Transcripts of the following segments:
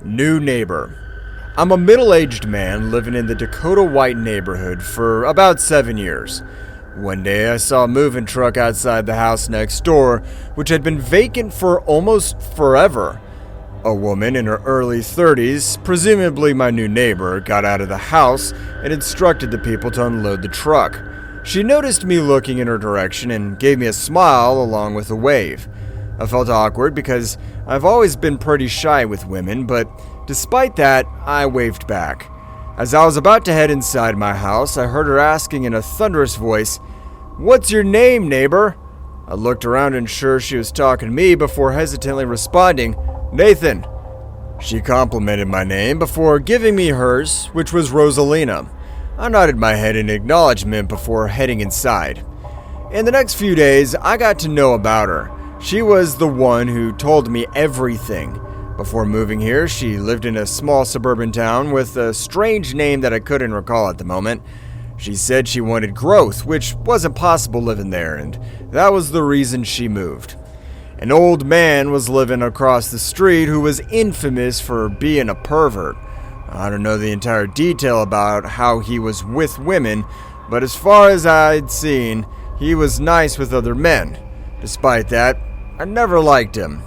New neighbor. I'm a middle-aged man living in the Dakota White neighborhood for about 7 years. One day I saw a moving truck outside the house next door, which had been vacant for almost forever. A woman in her early 30s, presumably my new neighbor, got out of the house and instructed the people to unload the truck. She noticed me looking in her direction and gave me a smile along with a wave. I felt awkward because I've always been pretty shy with women, but despite that, I waved back. As I was about to head inside my house, I heard her asking in a thunderous voice, "What's your name, neighbor?" I looked around and sure she was talking to me before hesitantly responding, "Nathan." She complimented my name before giving me hers, which was Rosalina. I nodded my head in acknowledgement before heading inside. In the next few days, I got to know about her. She was the one who told me everything. Before moving here, she lived in a small suburban town with a strange name that I couldn't recall at the moment. She said she wanted growth, which wasn't possible living there, and that was the reason she moved. An old man was living across the street who was infamous for being a pervert. I don't know the entire detail about how he was with women, but as far as I'd seen, he was nice with other men. Despite that, I never liked him.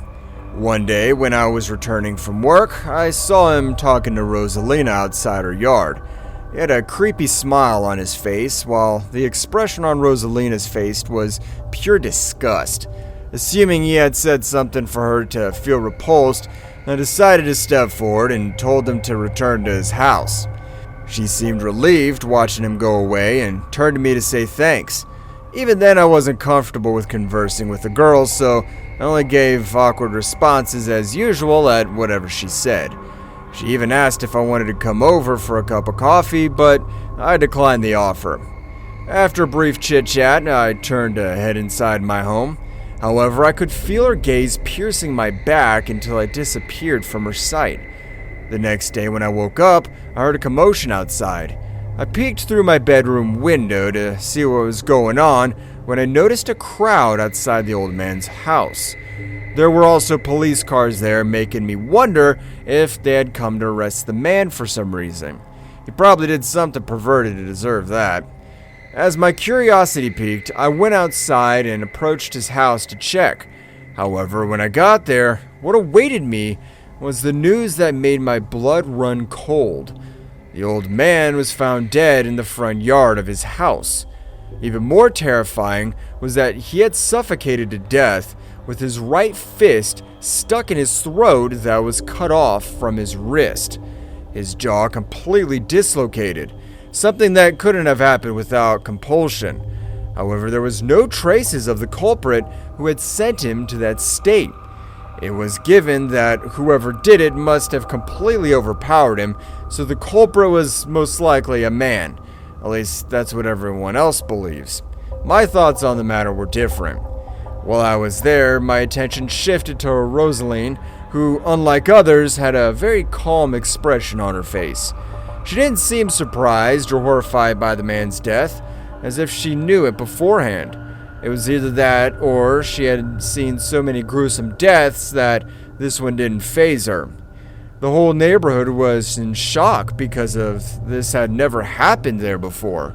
One day, when I was returning from work, I saw him talking to Rosalina outside her yard. He had a creepy smile on his face, while the expression on Rosalina's face was pure disgust. Assuming he had said something for her to feel repulsed, I decided to step forward and told him to return to his house. She seemed relieved watching him go away and turned to me to say thanks. Even then, I wasn't comfortable with conversing with the girls, so I only gave awkward responses as usual at whatever she said. She even asked if I wanted to come over for a cup of coffee, but I declined the offer. After a brief chit-chat, I turned to head inside my home. However, I could feel her gaze piercing my back until I disappeared from her sight. The next day when I woke up, I heard a commotion outside. I peeked through my bedroom window to see what was going on when I noticed a crowd outside the old man's house. There were also police cars there, making me wonder if they had come to arrest the man for some reason. He probably did something perverted to deserve that. As my curiosity piqued, I went outside and approached his house to check. However, when I got there, what awaited me was the news that made my blood run cold. The old man was found dead in the front yard of his house. Even more terrifying was that he had suffocated to death with his right fist stuck in his throat that was cut off from his wrist. His jaw completely dislocated, something that couldn't have happened without compulsion. However, there was no traces of the culprit who had sent him to that state. It was given that whoever did it must have completely overpowered him, so the culprit was most likely a man. At least that's what everyone else believes. My thoughts on the matter were different. While I was there, my attention shifted to Rosaline, who, unlike others, had a very calm expression on her face. She didn't seem surprised or horrified by the man's death, as if she knew it beforehand. It was either that or she had seen so many gruesome deaths that this one didn't faze her. The whole neighborhood was in shock because of this had never happened there before.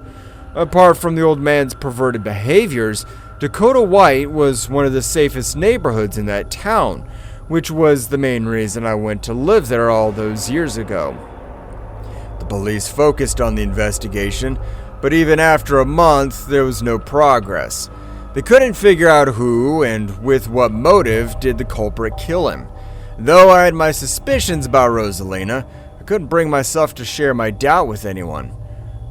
Apart from the old man's perverted behaviors, Dakota White was one of the safest neighborhoods in that town, which was the main reason I went to live there all those years ago. The police focused on the investigation, but even after a month, there was no progress. They couldn't figure out who and with what motive did the culprit kill him. Though I had my suspicions about Rosalina, I couldn't bring myself to share my doubt with anyone.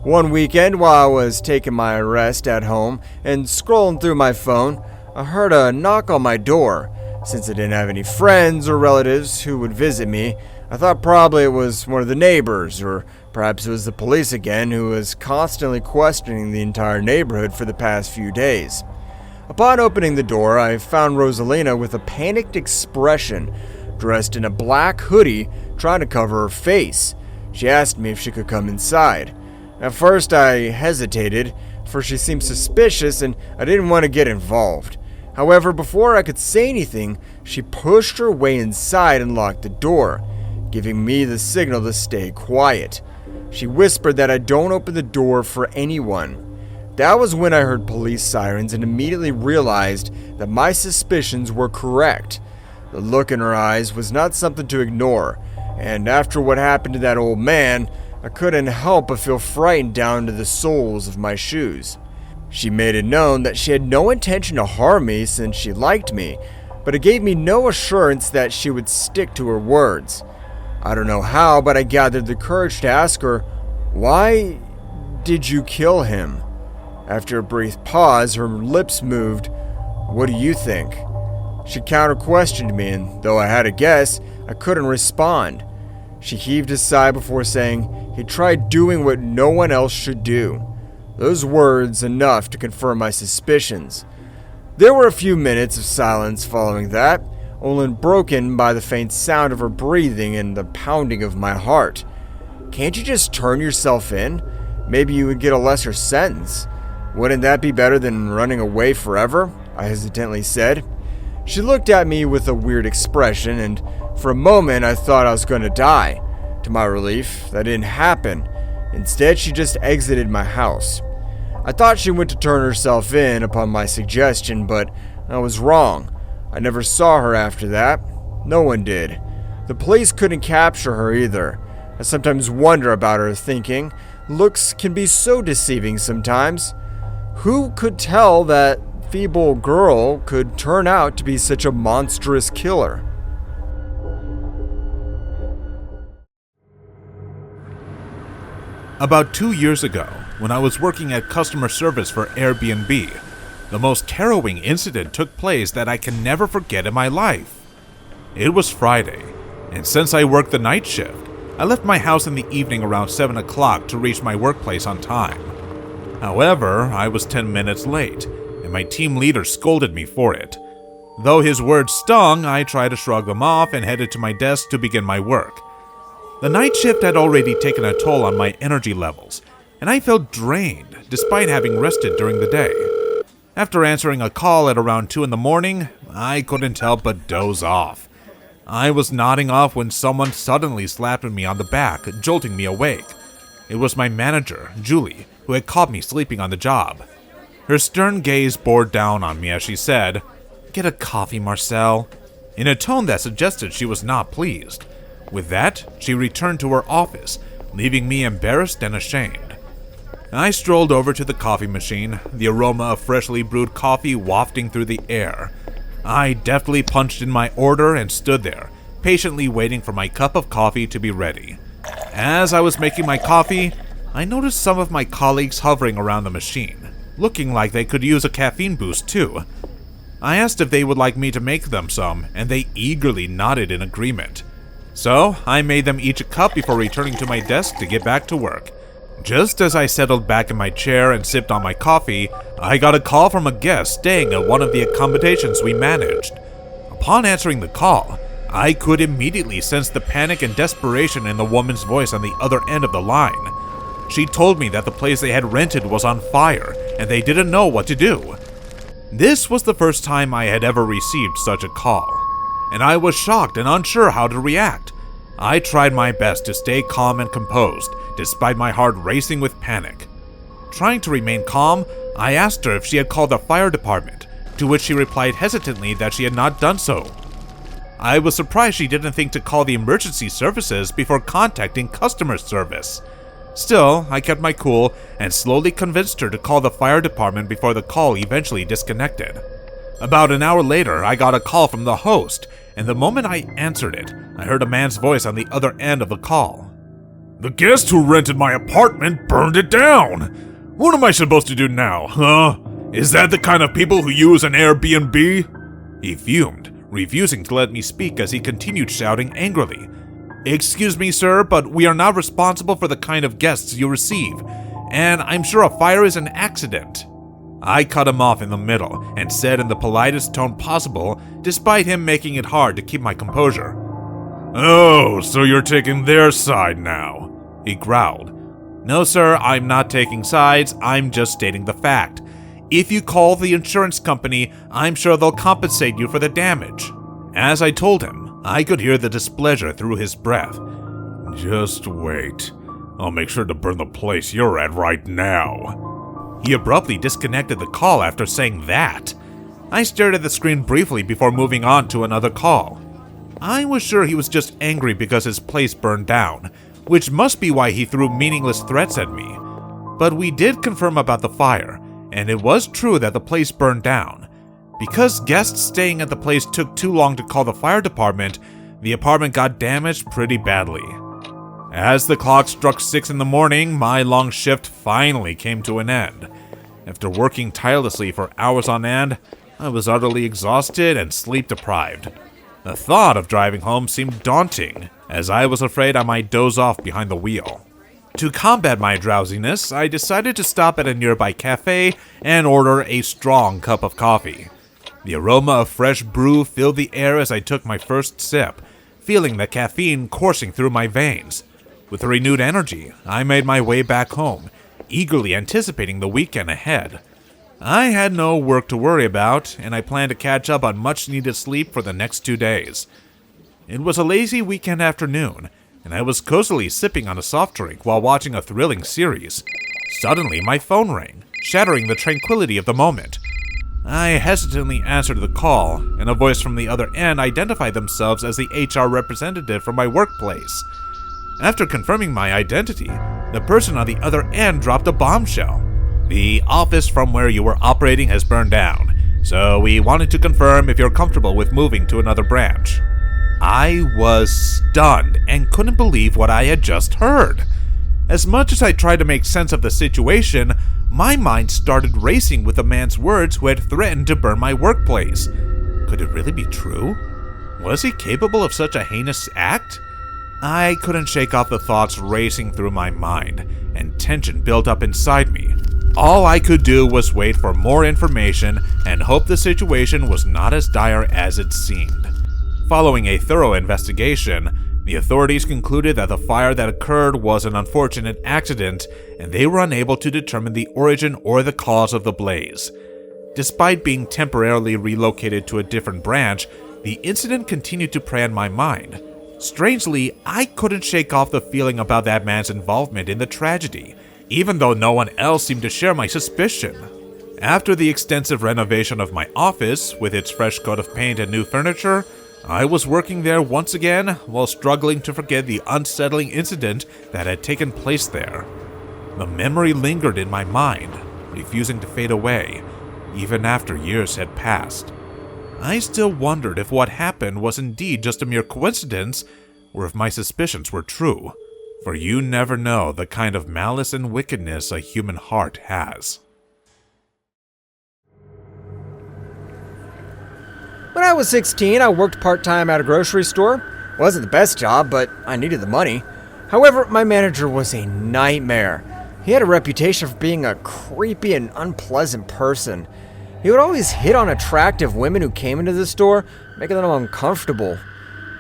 One weekend, while I was taking my rest at home and scrolling through my phone, I heard a knock on my door. Since I didn't have any friends or relatives who would visit me, I thought probably it was one of the neighbors, or perhaps it was the police again, who was constantly questioning the entire neighborhood for the past few days. Upon opening the door, I found Rosalina with a panicked expression, dressed in a black hoodie, trying to cover her face. She asked me if she could come inside. At first, I hesitated, for she seemed suspicious and I didn't want to get involved. However, before I could say anything, she pushed her way inside and locked the door. giving me the signal to stay quiet. She whispered that I don't open the door for anyone. That was when I heard police sirens and immediately realized that my suspicions were correct. The look in her eyes was not something to ignore, and after what happened to that old man, I couldn't help but feel frightened down to the soles of my shoes. She made it known that she had no intention to harm me since she liked me, but it gave me no assurance that she would stick to her words. I don't know how, but I gathered the courage to ask her, "Why did you kill him?" After a brief pause, her lips moved. "What do you think?" She counter-questioned me, and though I had a guess, I couldn't respond. She heaved a sigh before saying, "He tried doing what no one else should do." Those words enough to confirm my suspicions. There were a few minutes of silence following that, only broken by the faint sound of her breathing and the pounding of my heart. "Can't you just turn yourself in? Maybe you would get a lesser sentence. Wouldn't that be better than running away forever?" I hesitantly said. She looked at me with a weird expression, and for a moment I thought I was going to die. To my relief, that didn't happen. Instead, she just exited my house. I thought she went to turn herself in upon my suggestion, but I was wrong. I never saw her after that. No one did. The police couldn't capture her either. I sometimes wonder about her thinking. Looks can be so deceiving sometimes. Who could tell that feeble girl could turn out to be such a monstrous killer? About 2 years ago, when I was working at customer service for Airbnb, the most harrowing incident took place that I can never forget in my life. It was Friday, and since I worked the night shift, I left my house in the evening around 7 o'clock to reach my workplace on time. However, I was 10 minutes late, and my team leader scolded me for it. Though his words stung, I tried to shrug them off and headed to my desk to begin my work. The night shift had already taken a toll on my energy levels, and I felt drained despite having rested during the day. After answering a call at around 2 in the morning, I couldn't help but doze off. I was nodding off when someone suddenly slapped me on the back, jolting me awake. It was my manager, Julie, who had caught me sleeping on the job. Her stern gaze bore down on me as she said, "Get a coffee, Marcel," in a tone that suggested she was not pleased. With that, she returned to her office, leaving me embarrassed and ashamed. I strolled over to the coffee machine, the aroma of freshly brewed coffee wafting through the air. I deftly punched in my order and stood there, patiently waiting for my cup of coffee to be ready. As I was making my coffee, I noticed some of my colleagues hovering around the machine, looking like they could use a caffeine boost too. I asked if they would like me to make them some, and they eagerly nodded in agreement. So, I made them each a cup before returning to my desk to get back to work. Just as I settled back in my chair and sipped on my coffee, I got a call from a guest staying at one of the accommodations we managed. Upon answering the call, I could immediately sense the panic and desperation in the woman's voice on the other end of the line. She told me that the place they had rented was on fire, and they didn't know what to do. This was the first time I had ever received such a call, and I was shocked and unsure how to react. I tried my best to stay calm and composed, despite my heart racing with panic. Trying to remain calm, I asked her if she had called the fire department, to which she replied hesitantly that she had not done so. I was surprised she didn't think to call the emergency services before contacting customer service. Still, I kept my cool and slowly convinced her to call the fire department before the call eventually disconnected. About an hour later, I got a call from the host, and the moment I answered it, I heard a man's voice on the other end of the call. "The guest who rented my apartment burned it down! What am I supposed to do now, huh? Is that the kind of people who use an Airbnb?" He fumed, refusing to let me speak as he continued shouting angrily. "Excuse me, sir, but we are not responsible for the kind of guests you receive, and I'm sure a fire is an accident." I cut him off in the middle and said in the politest tone possible, despite him making it hard to keep my composure. "Oh, so you're taking their side now," he growled. "No, sir, I'm not taking sides, I'm just stating the fact. If you call the insurance company, I'm sure they'll compensate you for the damage." As I told him, I could hear the displeasure through his breath. "Just wait. I'll make sure to burn the place you're at right now." He abruptly disconnected the call after saying that. I stared at the screen briefly before moving on to another call. I was sure he was just angry because his place burned down, which must be why he threw meaningless threats at me. But we did confirm about the fire, and it was true that the place burned down. Because guests staying at the place took too long to call the fire department, the apartment got damaged pretty badly. As the clock struck 6 in the morning, my long shift finally came to an end. After working tirelessly for hours on end, I was utterly exhausted and sleep-deprived. The thought of driving home seemed daunting, as I was afraid I might doze off behind the wheel. To combat my drowsiness, I decided to stop at a nearby cafe and order a strong cup of coffee. The aroma of fresh brew filled the air as I took my first sip, feeling the caffeine coursing through my veins. With renewed energy, I made my way back home, eagerly anticipating the weekend ahead. I had no work to worry about, and I planned to catch up on much-needed sleep for the next 2 days. It was a lazy weekend afternoon, and I was cozily sipping on a soft drink while watching a thrilling series. Suddenly, my phone rang, shattering the tranquility of the moment. I hesitantly answered the call, and a voice from the other end identified themselves as the HR representative from my workplace. After confirming my identity, the person on the other end dropped a bombshell. "The office from where you were operating has burned down, so we wanted to confirm if you're comfortable with moving to another branch." I was stunned and couldn't believe what I had just heard. As much as I tried to make sense of the situation, my mind started racing with the man's words who had threatened to burn my workplace. Could it really be true? Was he capable of such a heinous act? I couldn't shake off the thoughts racing through my mind, and tension built up inside me. All I could do was wait for more information and hope the situation was not as dire as it seemed. Following a thorough investigation, the authorities concluded that the fire that occurred was an unfortunate accident, and they were unable to determine the origin or the cause of the blaze. Despite being temporarily relocated to a different branch, the incident continued to prey on my mind. Strangely, I couldn't shake off the feeling about that man's involvement in the tragedy, even though no one else seemed to share my suspicion. After the extensive renovation of my office, with its fresh coat of paint and new furniture, I was working there once again while struggling to forget the unsettling incident that had taken place there. The memory lingered in my mind, refusing to fade away, even after years had passed. I still wondered if what happened was indeed just a mere coincidence, or if my suspicions were true, for you never know the kind of malice and wickedness a human heart has. When I was 16, I worked part-time at a grocery store. Wasn't the best job, but I needed the money. However, my manager was a nightmare. He had a reputation for being a creepy and unpleasant person. He would always hit on attractive women who came into the store, making them uncomfortable.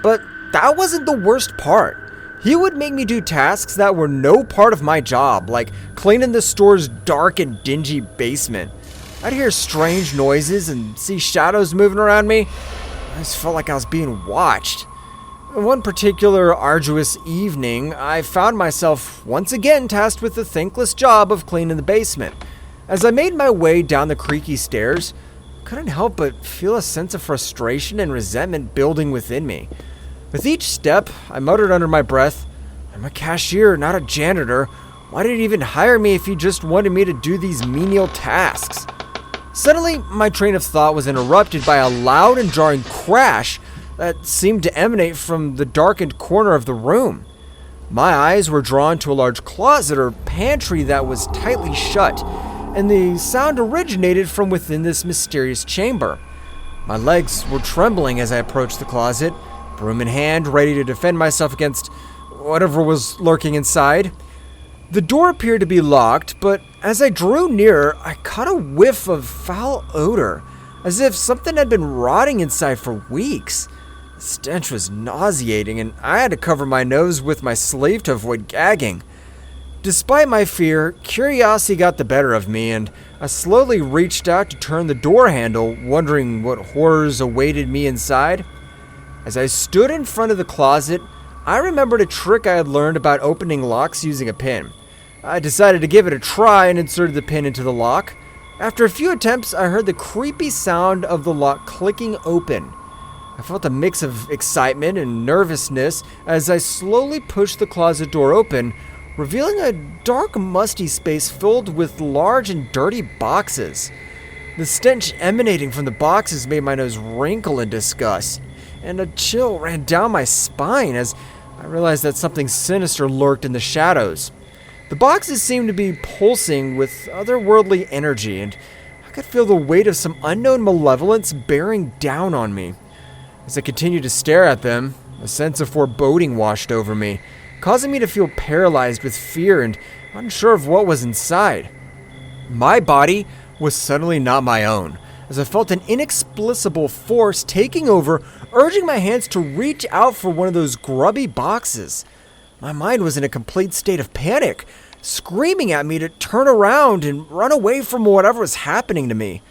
But that wasn't the worst part. He would make me do tasks that were no part of my job, like cleaning the store's dark and dingy basement. I'd hear strange noises and see shadows moving around me. I just felt like I was being watched. One particular arduous evening, I found myself once again tasked with the thankless job of cleaning the basement. As I made my way down the creaky stairs, I couldn't help but feel a sense of frustration and resentment building within me. With each step, I muttered under my breath, "I'm a cashier, not a janitor. Why did he even hire me if he just wanted me to do these menial tasks?" Suddenly, my train of thought was interrupted by a loud and jarring crash that seemed to emanate from the darkened corner of the room. My eyes were drawn to a large closet or pantry that was tightly shut, and the sound originated from within this mysterious chamber. My legs were trembling as I approached the closet, broom in hand, ready to defend myself against whatever was lurking inside. The door appeared to be locked, but as I drew nearer, I caught a whiff of foul odor, as if something had been rotting inside for weeks. The stench was nauseating, and I had to cover my nose with my sleeve to avoid gagging. Despite my fear, curiosity got the better of me, and I slowly reached out to turn the door handle, wondering what horrors awaited me inside. As I stood in front of the closet, I remembered a trick I had learned about opening locks using a pin. I decided to give it a try and inserted the pin into the lock. After a few attempts, I heard the creepy sound of the lock clicking open. I felt a mix of excitement and nervousness as I slowly pushed the closet door open, revealing a dark, musty space filled with large and dirty boxes. The stench emanating from the boxes made my nose wrinkle in disgust, and a chill ran down my spine as I realized that something sinister lurked in the shadows. The boxes seemed to be pulsing with otherworldly energy, and I could feel the weight of some unknown malevolence bearing down on me. As I continued to stare at them, a sense of foreboding washed over me, causing me to feel paralyzed with fear and unsure of what was inside. My body was suddenly not my own, as I felt an inexplicable force taking over, urging my hands to reach out for one of those grubby boxes. My mind was in a complete state of panic, screaming at me to turn around and run away from whatever was happening to me.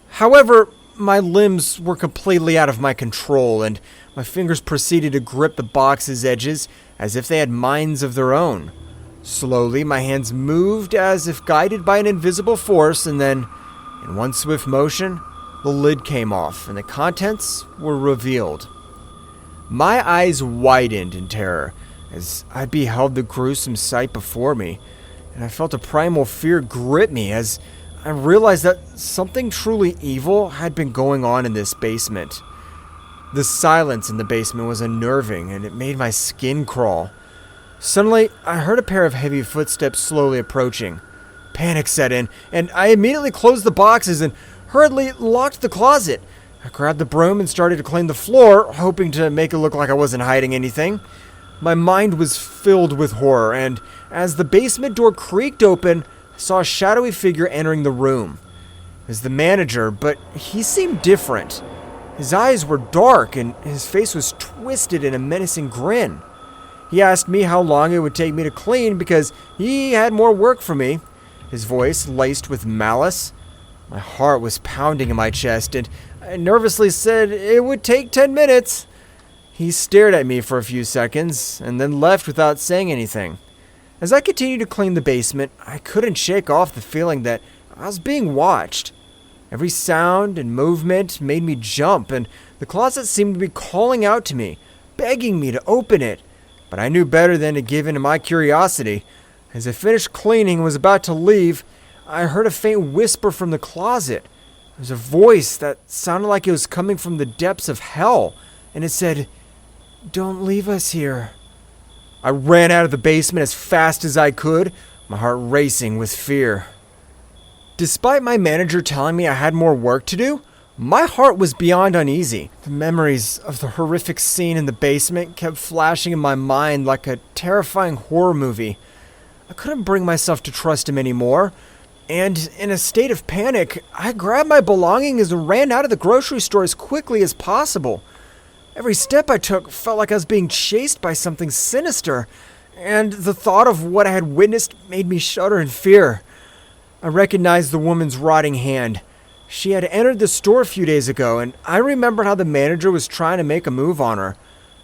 However, my limbs were completely out of my control, and my fingers proceeded to grip the box's edges as if they had minds of their own. Slowly, my hands moved as if guided by an invisible force, and then, in one swift motion, the lid came off, and the contents were revealed. My eyes widened in terror as I beheld the gruesome sight before me, and I felt a primal fear grip me as I realized that something truly evil had been going on in this basement. The silence in the basement was unnerving, and it made my skin crawl. Suddenly, I heard a pair of heavy footsteps slowly approaching. Panic set in, and I immediately closed the boxes and hurriedly locked the closet. I grabbed the broom and started to clean the floor, hoping to make it look like I wasn't hiding anything. My mind was filled with horror, and as the basement door creaked open, I saw a shadowy figure entering the room. It was the manager, but he seemed different. His eyes were dark, and his face was twisted in a menacing grin. He asked me how long it would take me to clean because he had more work for me, his voice laced with malice. My heart was pounding in my chest, and I nervously said it would take 10 minutes. He stared at me for a few seconds, and then left without saying anything. As I continued to clean the basement, I couldn't shake off the feeling that I was being watched. Every sound and movement made me jump, and the closet seemed to be calling out to me, begging me to open it. But I knew better than to give in to my curiosity. As I finished cleaning and was about to leave, I heard a faint whisper from the closet. It was a voice that sounded like it was coming from the depths of hell, and it said, "Don't leave us here." I ran out of the basement as fast as I could, my heart racing with fear. Despite my manager telling me I had more work to do, my heart was beyond uneasy. The memories of the horrific scene in the basement kept flashing in my mind like a terrifying horror movie. I couldn't bring myself to trust him anymore, and in a state of panic, I grabbed my belongings and ran out of the grocery store as quickly as possible. Every step I took felt like I was being chased by something sinister, and the thought of what I had witnessed made me shudder in fear. I recognized the woman's rotting hand. She had entered the store a few days ago, and I remembered how the manager was trying to make a move on her.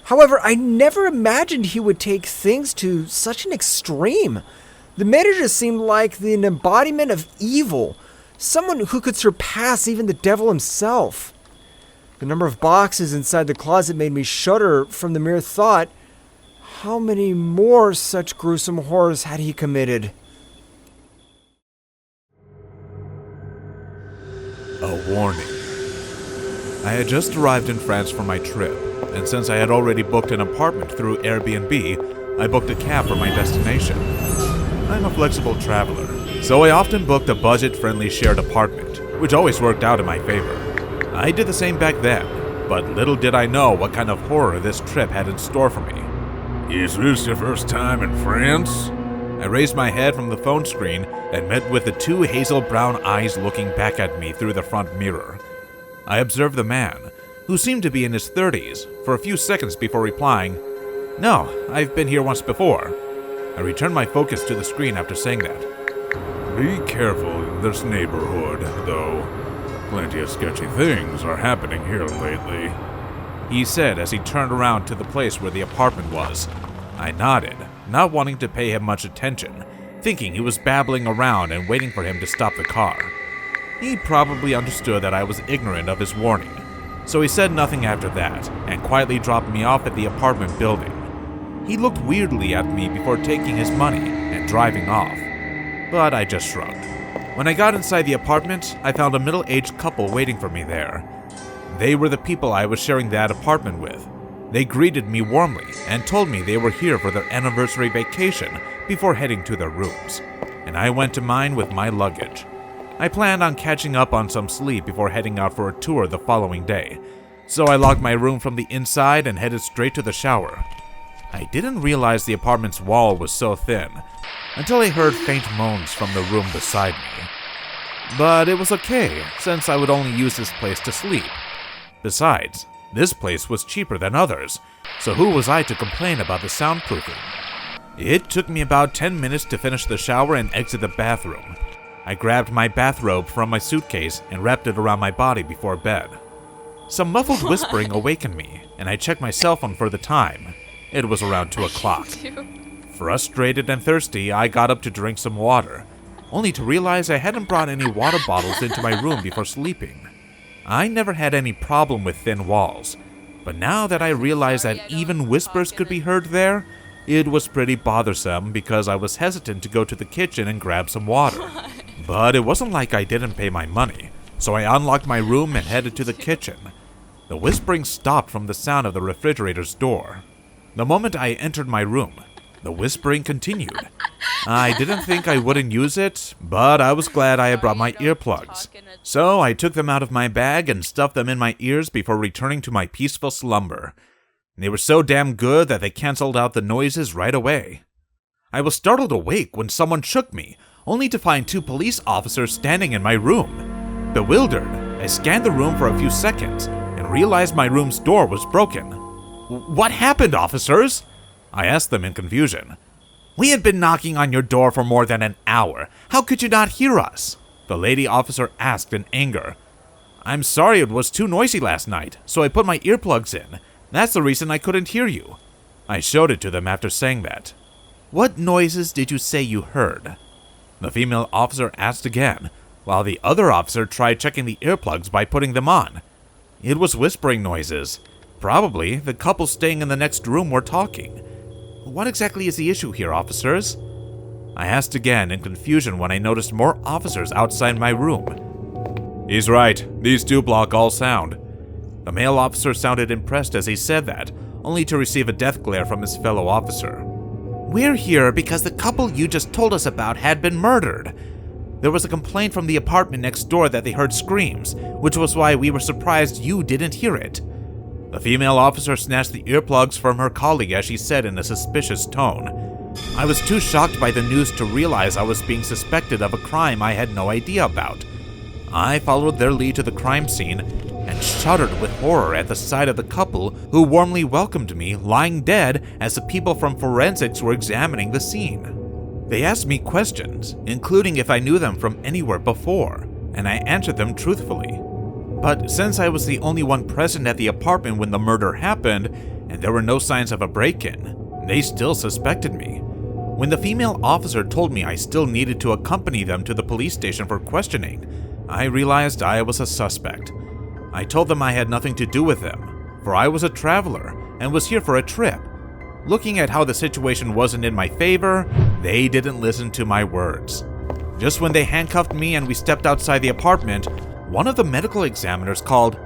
However, I never imagined he would take things to such an extreme. The manager seemed like an embodiment of evil, someone who could surpass even the devil himself. The number of boxes inside the closet made me shudder from the mere thought. How many more such gruesome horrors had he committed? A warning. I had just arrived in France for my trip, and since I had already booked an apartment through Airbnb, I booked a cab for my destination. I'm a flexible traveler, so I often booked a budget-friendly shared apartment, which always worked out in my favor. I did the same back then, but little did I know what kind of horror this trip had in store for me. Is this your first time in France? I raised my head from the phone screen and met with the two hazel brown eyes looking back at me through the front mirror. I observed the man, who seemed to be in his 30s, for a few seconds before replying, "No, I've been here once before." I returned my focus to the screen after saying that. Be careful in this neighborhood, though. Plenty of sketchy things are happening here lately. he said as he turned around to the place where the apartment was. I nodded, not wanting to pay him much attention, thinking he was babbling around and waiting for him to stop the car. He probably understood that I was ignorant of his warning, so he said nothing after that and quietly dropped me off at the apartment building. He looked weirdly at me before taking his money and driving off, but I just shrugged. When I got inside the apartment, I found a middle-aged couple waiting for me there. They were the people I was sharing that apartment with. They greeted me warmly and told me they were here for their anniversary vacation before heading to their rooms, and I went to mine with my luggage. I planned on catching up on some sleep before heading out for a tour the following day, so I locked my room from the inside and headed straight to the shower. I didn't realize the apartment's wall was so thin until I heard faint moans from the room beside me. But it was okay, since I would only use this place to sleep. Besides, this place was cheaper than others, so who was I to complain about the soundproofing? It took me about 10 minutes to finish the shower and exit the bathroom. I grabbed my bathrobe from my suitcase and wrapped it around my body before bed. Some muffled whispering awakened me, and I checked my cell phone for the time. It was around 2 o'clock. Frustrated and thirsty, I got up to drink some water, only to realize I hadn't brought any water bottles into my room before sleeping. I never had any problem with thin walls, but now that I realized that even whispers could be heard there, it was pretty bothersome because I was hesitant to go to the kitchen and grab some water. But it wasn't like I didn't pay my money, so I unlocked my room and headed to the kitchen. The whispering stopped from the sound of the refrigerator's door. The moment I entered my room, the whispering continued. I didn't think I wouldn't use it, but I was glad I had brought my earplugs. So I took them out of my bag and stuffed them in my ears before returning to my peaceful slumber. They were so damn good that they canceled out the noises right away. I was startled awake when someone shook me, only to find 2 police officers standing in my room. Bewildered, I scanned the room for a few seconds and realized my room's door was broken. "What happened, officers?" I asked them in confusion. "We had been knocking on your door for more than an hour. How could you not hear us?" the lady officer asked in anger. "I'm sorry, it was too noisy last night, so I put my earplugs in. That's the reason I couldn't hear you." I showed it to them after saying that. "What noises did you say you heard?" the female officer asked again, while the other officer tried checking the earplugs by putting them on. It was whispering noises. Probably the couple staying in the next room were talking. "What exactly is the issue here, officers?" I asked again in confusion when I noticed more officers outside my room. "He's right, these 2 block all sound." The male officer sounded impressed as he said that, only to receive a death glare from his fellow officer. "We're here because the couple you just told us about had been murdered. There was a complaint from the apartment next door that they heard screams, which was why we were surprised you didn't hear it." The female officer snatched the earplugs from her colleague as she said in a suspicious tone. I was too shocked by the news to realize I was being suspected of a crime I had no idea about. I followed their lead to the crime scene and shuddered with horror at the sight of the couple who warmly welcomed me lying dead as the people from forensics were examining the scene. They asked me questions, including if I knew them from anywhere before, and I answered them truthfully. But since I was the only one present at the apartment when the murder happened, and there were no signs of a break-in, they still suspected me. When the female officer told me I still needed to accompany them to the police station for questioning, I realized I was a suspect. I told them I had nothing to do with them, for I was a traveler and was here for a trip. Looking at how the situation wasn't in my favor, they didn't listen to my words. Just when they handcuffed me and we stepped outside the apartment, one of the medical examiners called,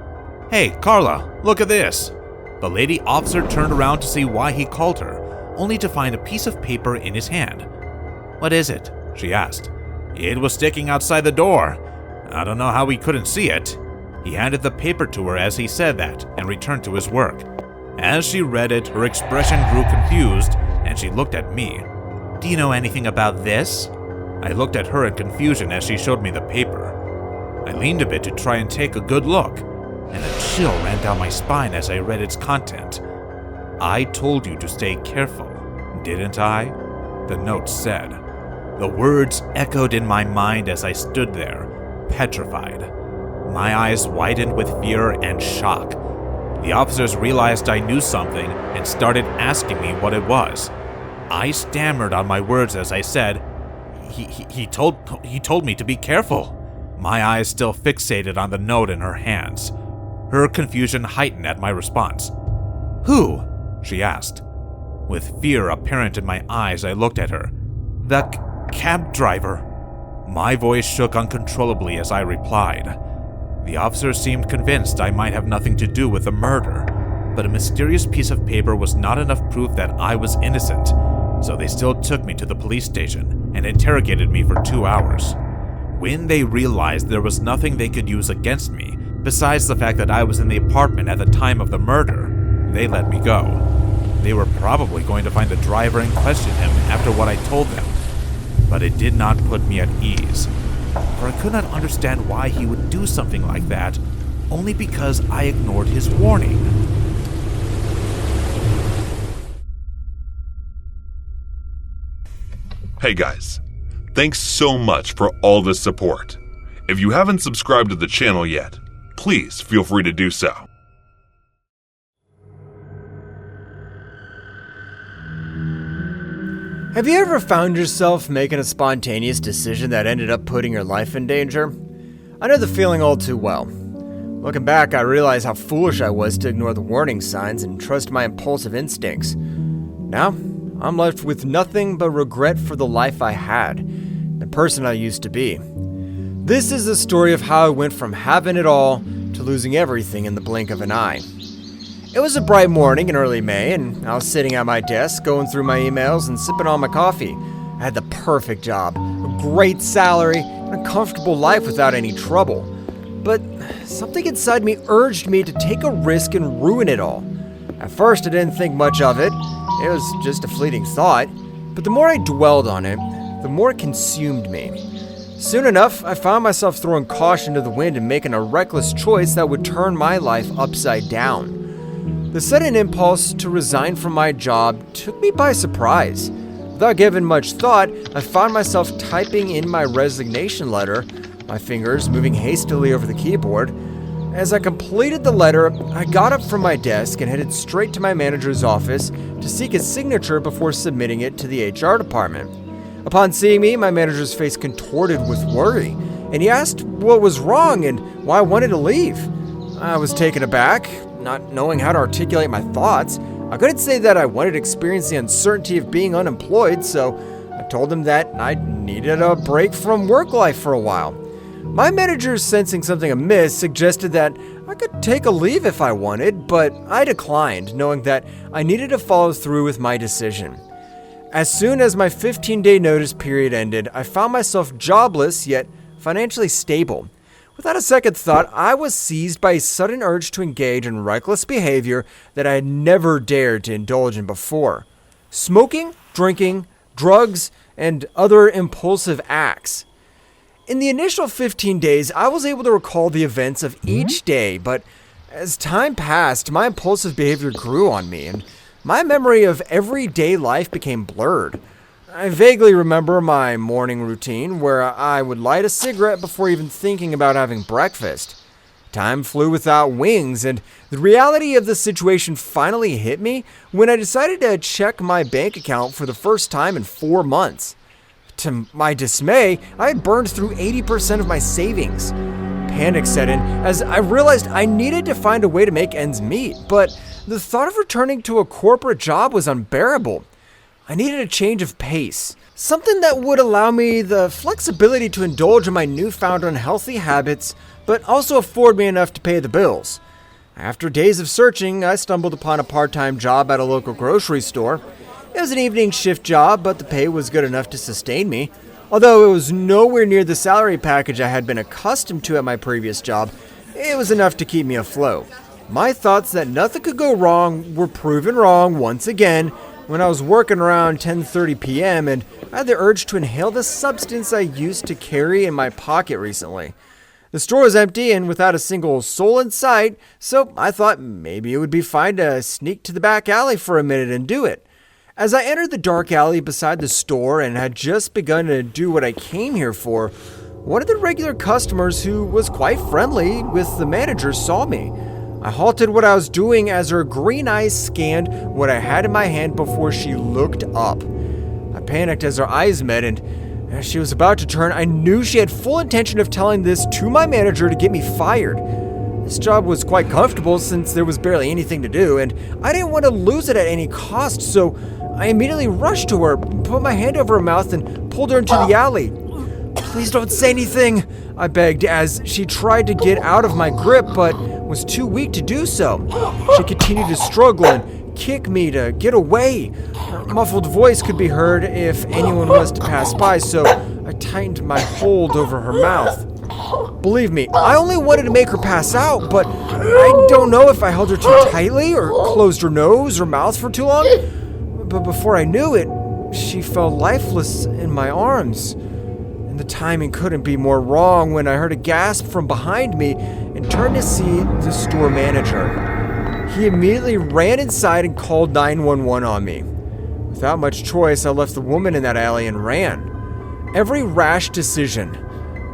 "Hey, Carla, look at this." The lady officer turned around to see why he called her, only to find a piece of paper in his hand. "What is it?" she asked. "It was sticking outside the door. I don't know how we couldn't see it." He handed the paper to her as he said that and returned to his work. As she read it, her expression grew confused and she looked at me. "Do you know anything about this?" I looked at her in confusion as she showed me the paper. I leaned a bit to try and take a good look, and a chill ran down my spine as I read its content. "I told you to stay careful, didn't I?" the note said. The words echoed in my mind as I stood there, petrified. My eyes widened with fear and shock. The officers realized I knew something and started asking me what it was. I stammered on my words as I said, He told me to be careful. My eyes still fixated on the note in her hands. Her confusion heightened at my response. "Who?" she asked. With fear apparent in my eyes, I looked at her. "The cab driver." My voice shook uncontrollably as I replied. The officers seemed convinced I might have nothing to do with the murder, but a mysterious piece of paper was not enough proof that I was innocent, so they still took me to the police station and interrogated me for 2 hours. When they realized there was nothing they could use against me, besides the fact that I was in the apartment at the time of the murder, they let me go. They were probably going to find the driver and question him after what I told them, but it did not put me at ease, for I could not understand why he would do something like that, only because I ignored his warning. Hey guys, thanks so much for all the support. If you haven't subscribed to the channel yet, please feel free to do so. Have you ever found yourself making a spontaneous decision that ended up putting your life in danger? I know the feeling all too well. Looking back, I realize how foolish I was to ignore the warning signs and trust my impulsive instincts. Now, I'm left with nothing but regret for the life I had, the person I used to be. This is the story of how I went from having it all to losing everything in the blink of an eye. It was a bright morning in early May, and I was sitting at my desk, going through my emails and sipping on my coffee. I had the perfect job, a great salary, and a comfortable life without any trouble. But something inside me urged me to take a risk and ruin it all. At first, I didn't think much of it. It was just a fleeting thought. But the more I dwelled on it, the more it consumed me. Soon enough, I found myself throwing caution to the wind and making a reckless choice that would turn my life upside down. The sudden impulse to resign from my job took me by surprise. Without giving much thought, I found myself typing in my resignation letter, my fingers moving hastily over the keyboard. As I completed the letter, I got up from my desk and headed straight to my manager's office to seek his signature before submitting it to the HR department. Upon seeing me, my manager's face contorted with worry, and he asked what was wrong and why I wanted to leave. I was taken aback, not knowing how to articulate my thoughts. I couldn't say that I wanted to experience the uncertainty of being unemployed, so I told him that I needed a break from work life for a while. My manager, sensing something amiss, suggested that I could take a leave if I wanted, but I declined, knowing that I needed to follow through with my decision. As soon as my 15-day notice period ended, I found myself jobless yet financially stable. Without a second thought, I was seized by a sudden urge to engage in reckless behavior that I had never dared to indulge in before. Smoking, drinking, drugs, and other impulsive acts. In the initial 15 days, I was able to recall the events of each day, but as time passed, my impulsive behavior grew on me, and my memory of everyday life became blurred. I vaguely remember my morning routine where I would light a cigarette before even thinking about having breakfast. Time flew without wings, and the reality of the situation finally hit me when I decided to check my bank account for the first time in 4 months. To my dismay, I had burned through 80% of my savings. Panic set in as I realized I needed to find a way to make ends meet, but the thought of returning to a corporate job was unbearable. I needed a change of pace, something that would allow me the flexibility to indulge in my newfound unhealthy habits, but also afford me enough to pay the bills. After days of searching, I stumbled upon a part-time job at a local grocery store. It was an evening shift job, but the pay was good enough to sustain me. Although it was nowhere near the salary package I had been accustomed to at my previous job, it was enough to keep me afloat. My thoughts that nothing could go wrong were proven wrong once again when I was working around 10:30 p.m. and I had the urge to inhale the substance I used to carry in my pocket recently. The store was empty and without a single soul in sight, so I thought maybe it would be fine to sneak to the back alley for a minute and do it. As I entered the dark alley beside the store and had just begun to do what I came here for, one of the regular customers who was quite friendly with the manager saw me. I halted what I was doing as her green eyes scanned what I had in my hand before she looked up. I panicked as our eyes met, and as she was about to turn, I knew she had full intention of telling this to my manager to get me fired. This job was quite comfortable since there was barely anything to do, and I didn't want to lose it at any cost, so I immediately rushed to her, put my hand over her mouth, and pulled her into the alley. "Please don't say anything," I begged as she tried to get out of my grip but was too weak to do so. She continued to struggle and kick me to get away. Her muffled voice could be heard if anyone was to pass by, so I tightened my hold over her mouth. Believe me, I only wanted to make her pass out, but I don't know if I held her too tightly or closed her nose or mouth for too long. But before I knew it, she fell lifeless in my arms. And the timing couldn't be more wrong when I heard a gasp from behind me and turned to see the store manager. He immediately ran inside and called 911 on me. Without much choice, I left the woman in that alley and ran. Every rash decision,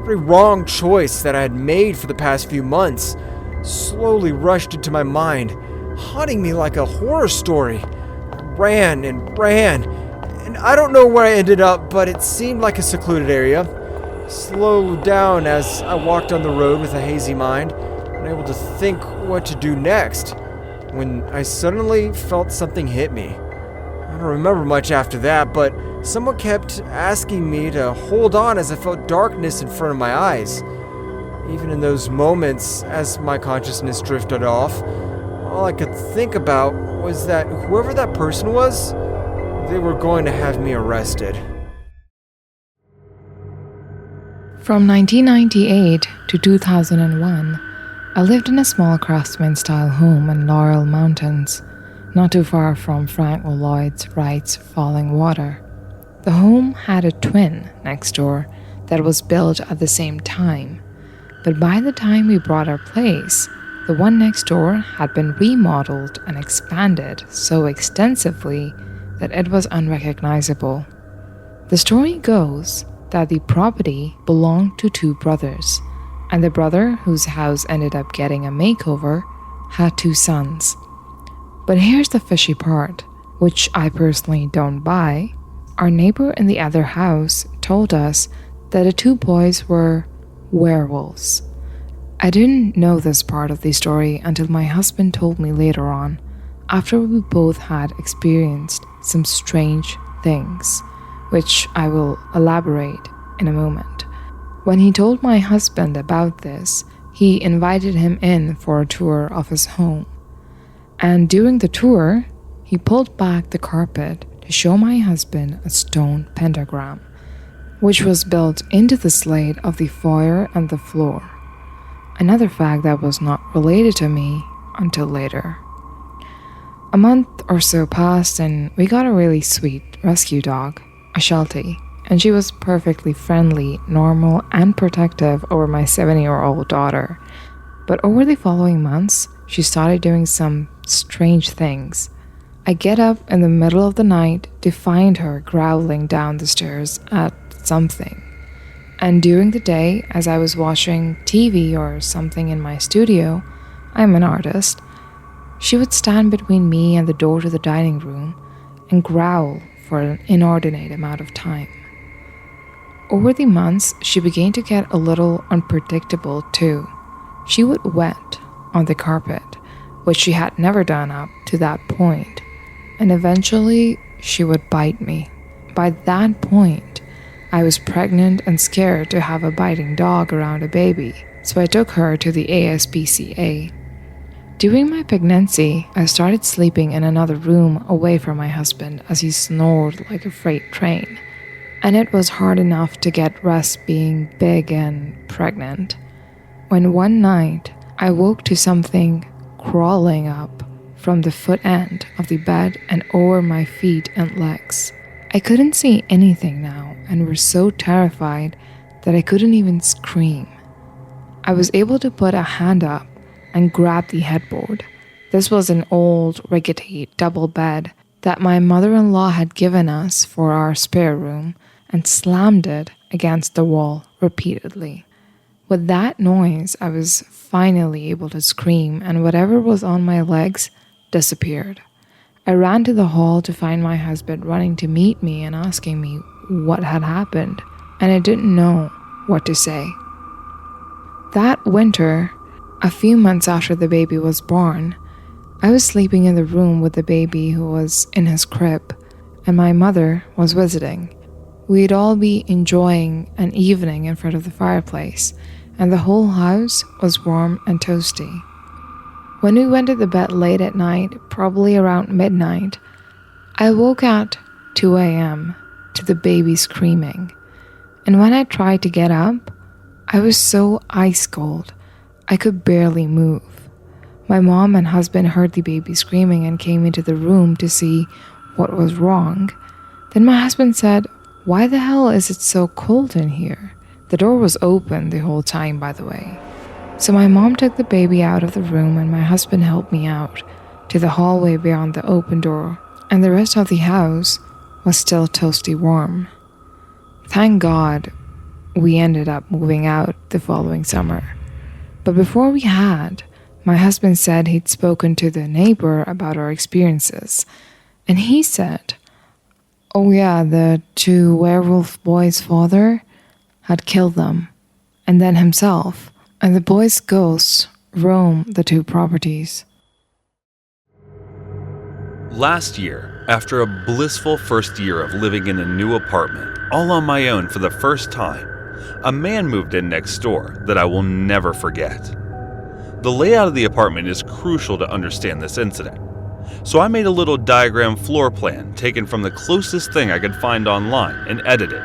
every wrong choice that I had made for the past few months slowly rushed into my mind, haunting me like a horror story. I ran and ran, and I don't know where I ended up, but it seemed like a secluded area. I slowed down as I walked on the road with a hazy mind, unable to think what to do next, when I suddenly felt something hit me. I don't remember much after that, but someone kept asking me to hold on as I felt darkness in front of my eyes. Even in those moments, as my consciousness drifted off, all I could think about was that whoever that person was, they were going to have me arrested. From 1998 to 2001, I lived in a small craftsman-style home in Laurel Mountains, not too far from Frank Lloyd Wright's Falling Water. The home had a twin next door that was built at the same time, but by the time we bought our place, the one next door had been remodeled and expanded so extensively that it was unrecognizable. The story goes that the property belonged to two brothers, and the brother whose house ended up getting a makeover had two sons. But here's the fishy part, which I personally don't buy. Our neighbor in the other house told us that the two boys were werewolves. I didn't know this part of the story until my husband told me later on, after we both had experienced some strange things, which I will elaborate in a moment. When he told my husband about this, he invited him in for a tour of his home. And during the tour, he pulled back the carpet to show my husband a stone pentagram, which was built into the slate of the foyer and the floor. Another fact that was not related to me until later. A month or so passed and we got a really sweet rescue dog, a Sheltie, and she was perfectly friendly, normal, and protective over my 7-year-old daughter. But over the following months, she started doing some strange things. I get up in the middle of the night to find her growling down the stairs at something. And during the day, as I was watching TV or something in my studio, I'm an artist, she would stand between me and the door to the dining room and growl for an inordinate amount of time. Over the months, she began to get a little unpredictable too. She would wet on the carpet, which she had never done up to that point, and eventually she would bite me. By that point, I was pregnant and scared to have a biting dog around a baby, so I took her to the ASPCA. During my pregnancy, I started sleeping in another room away from my husband as he snored like a freight train, and it was hard enough to get rest being big and pregnant. When one night, I woke to something crawling up from the foot end of the bed and over my feet and legs. I couldn't see anything now and was so terrified that I couldn't even scream. I was able to put a hand up and grab the headboard. This was an old, rickety double bed that my mother-in-law had given us for our spare room and slammed it against the wall repeatedly. With that noise, I was finally able to scream, and whatever was on my legs disappeared. I ran to the hall to find my husband running to meet me and asking me what had happened, and I didn't know what to say. That winter, a few months after the baby was born, I was sleeping in the room with the baby who was in his crib, and my mother was visiting. We'd all be enjoying an evening in front of the fireplace, and the whole house was warm and toasty. When we went to the bed late at night, probably around midnight, I woke at 2 a.m. to the baby screaming. And when I tried to get up, I was so ice cold, I could barely move. My mom and husband heard the baby screaming and came into the room to see what was wrong. Then my husband said, "Why the hell is it so cold in here?" The door was open the whole time, by the way. So my mom took the baby out of the room and my husband helped me out to the hallway beyond the open door, and the rest of the house was still toasty warm. Thank God we ended up moving out the following summer. But before we had, my husband said he'd spoken to the neighbor about our experiences, and he said, "Oh yeah, the 2 werewolf boys' father had killed them, and then himself, and the boys' ghosts roam the 2 properties." Last year, after a blissful first year of living in a new apartment, all on my own for the first time, a man moved in next door that I will never forget. The layout of the apartment is crucial to understand this incident, so I made a little diagram floor plan taken from the closest thing I could find online and edited.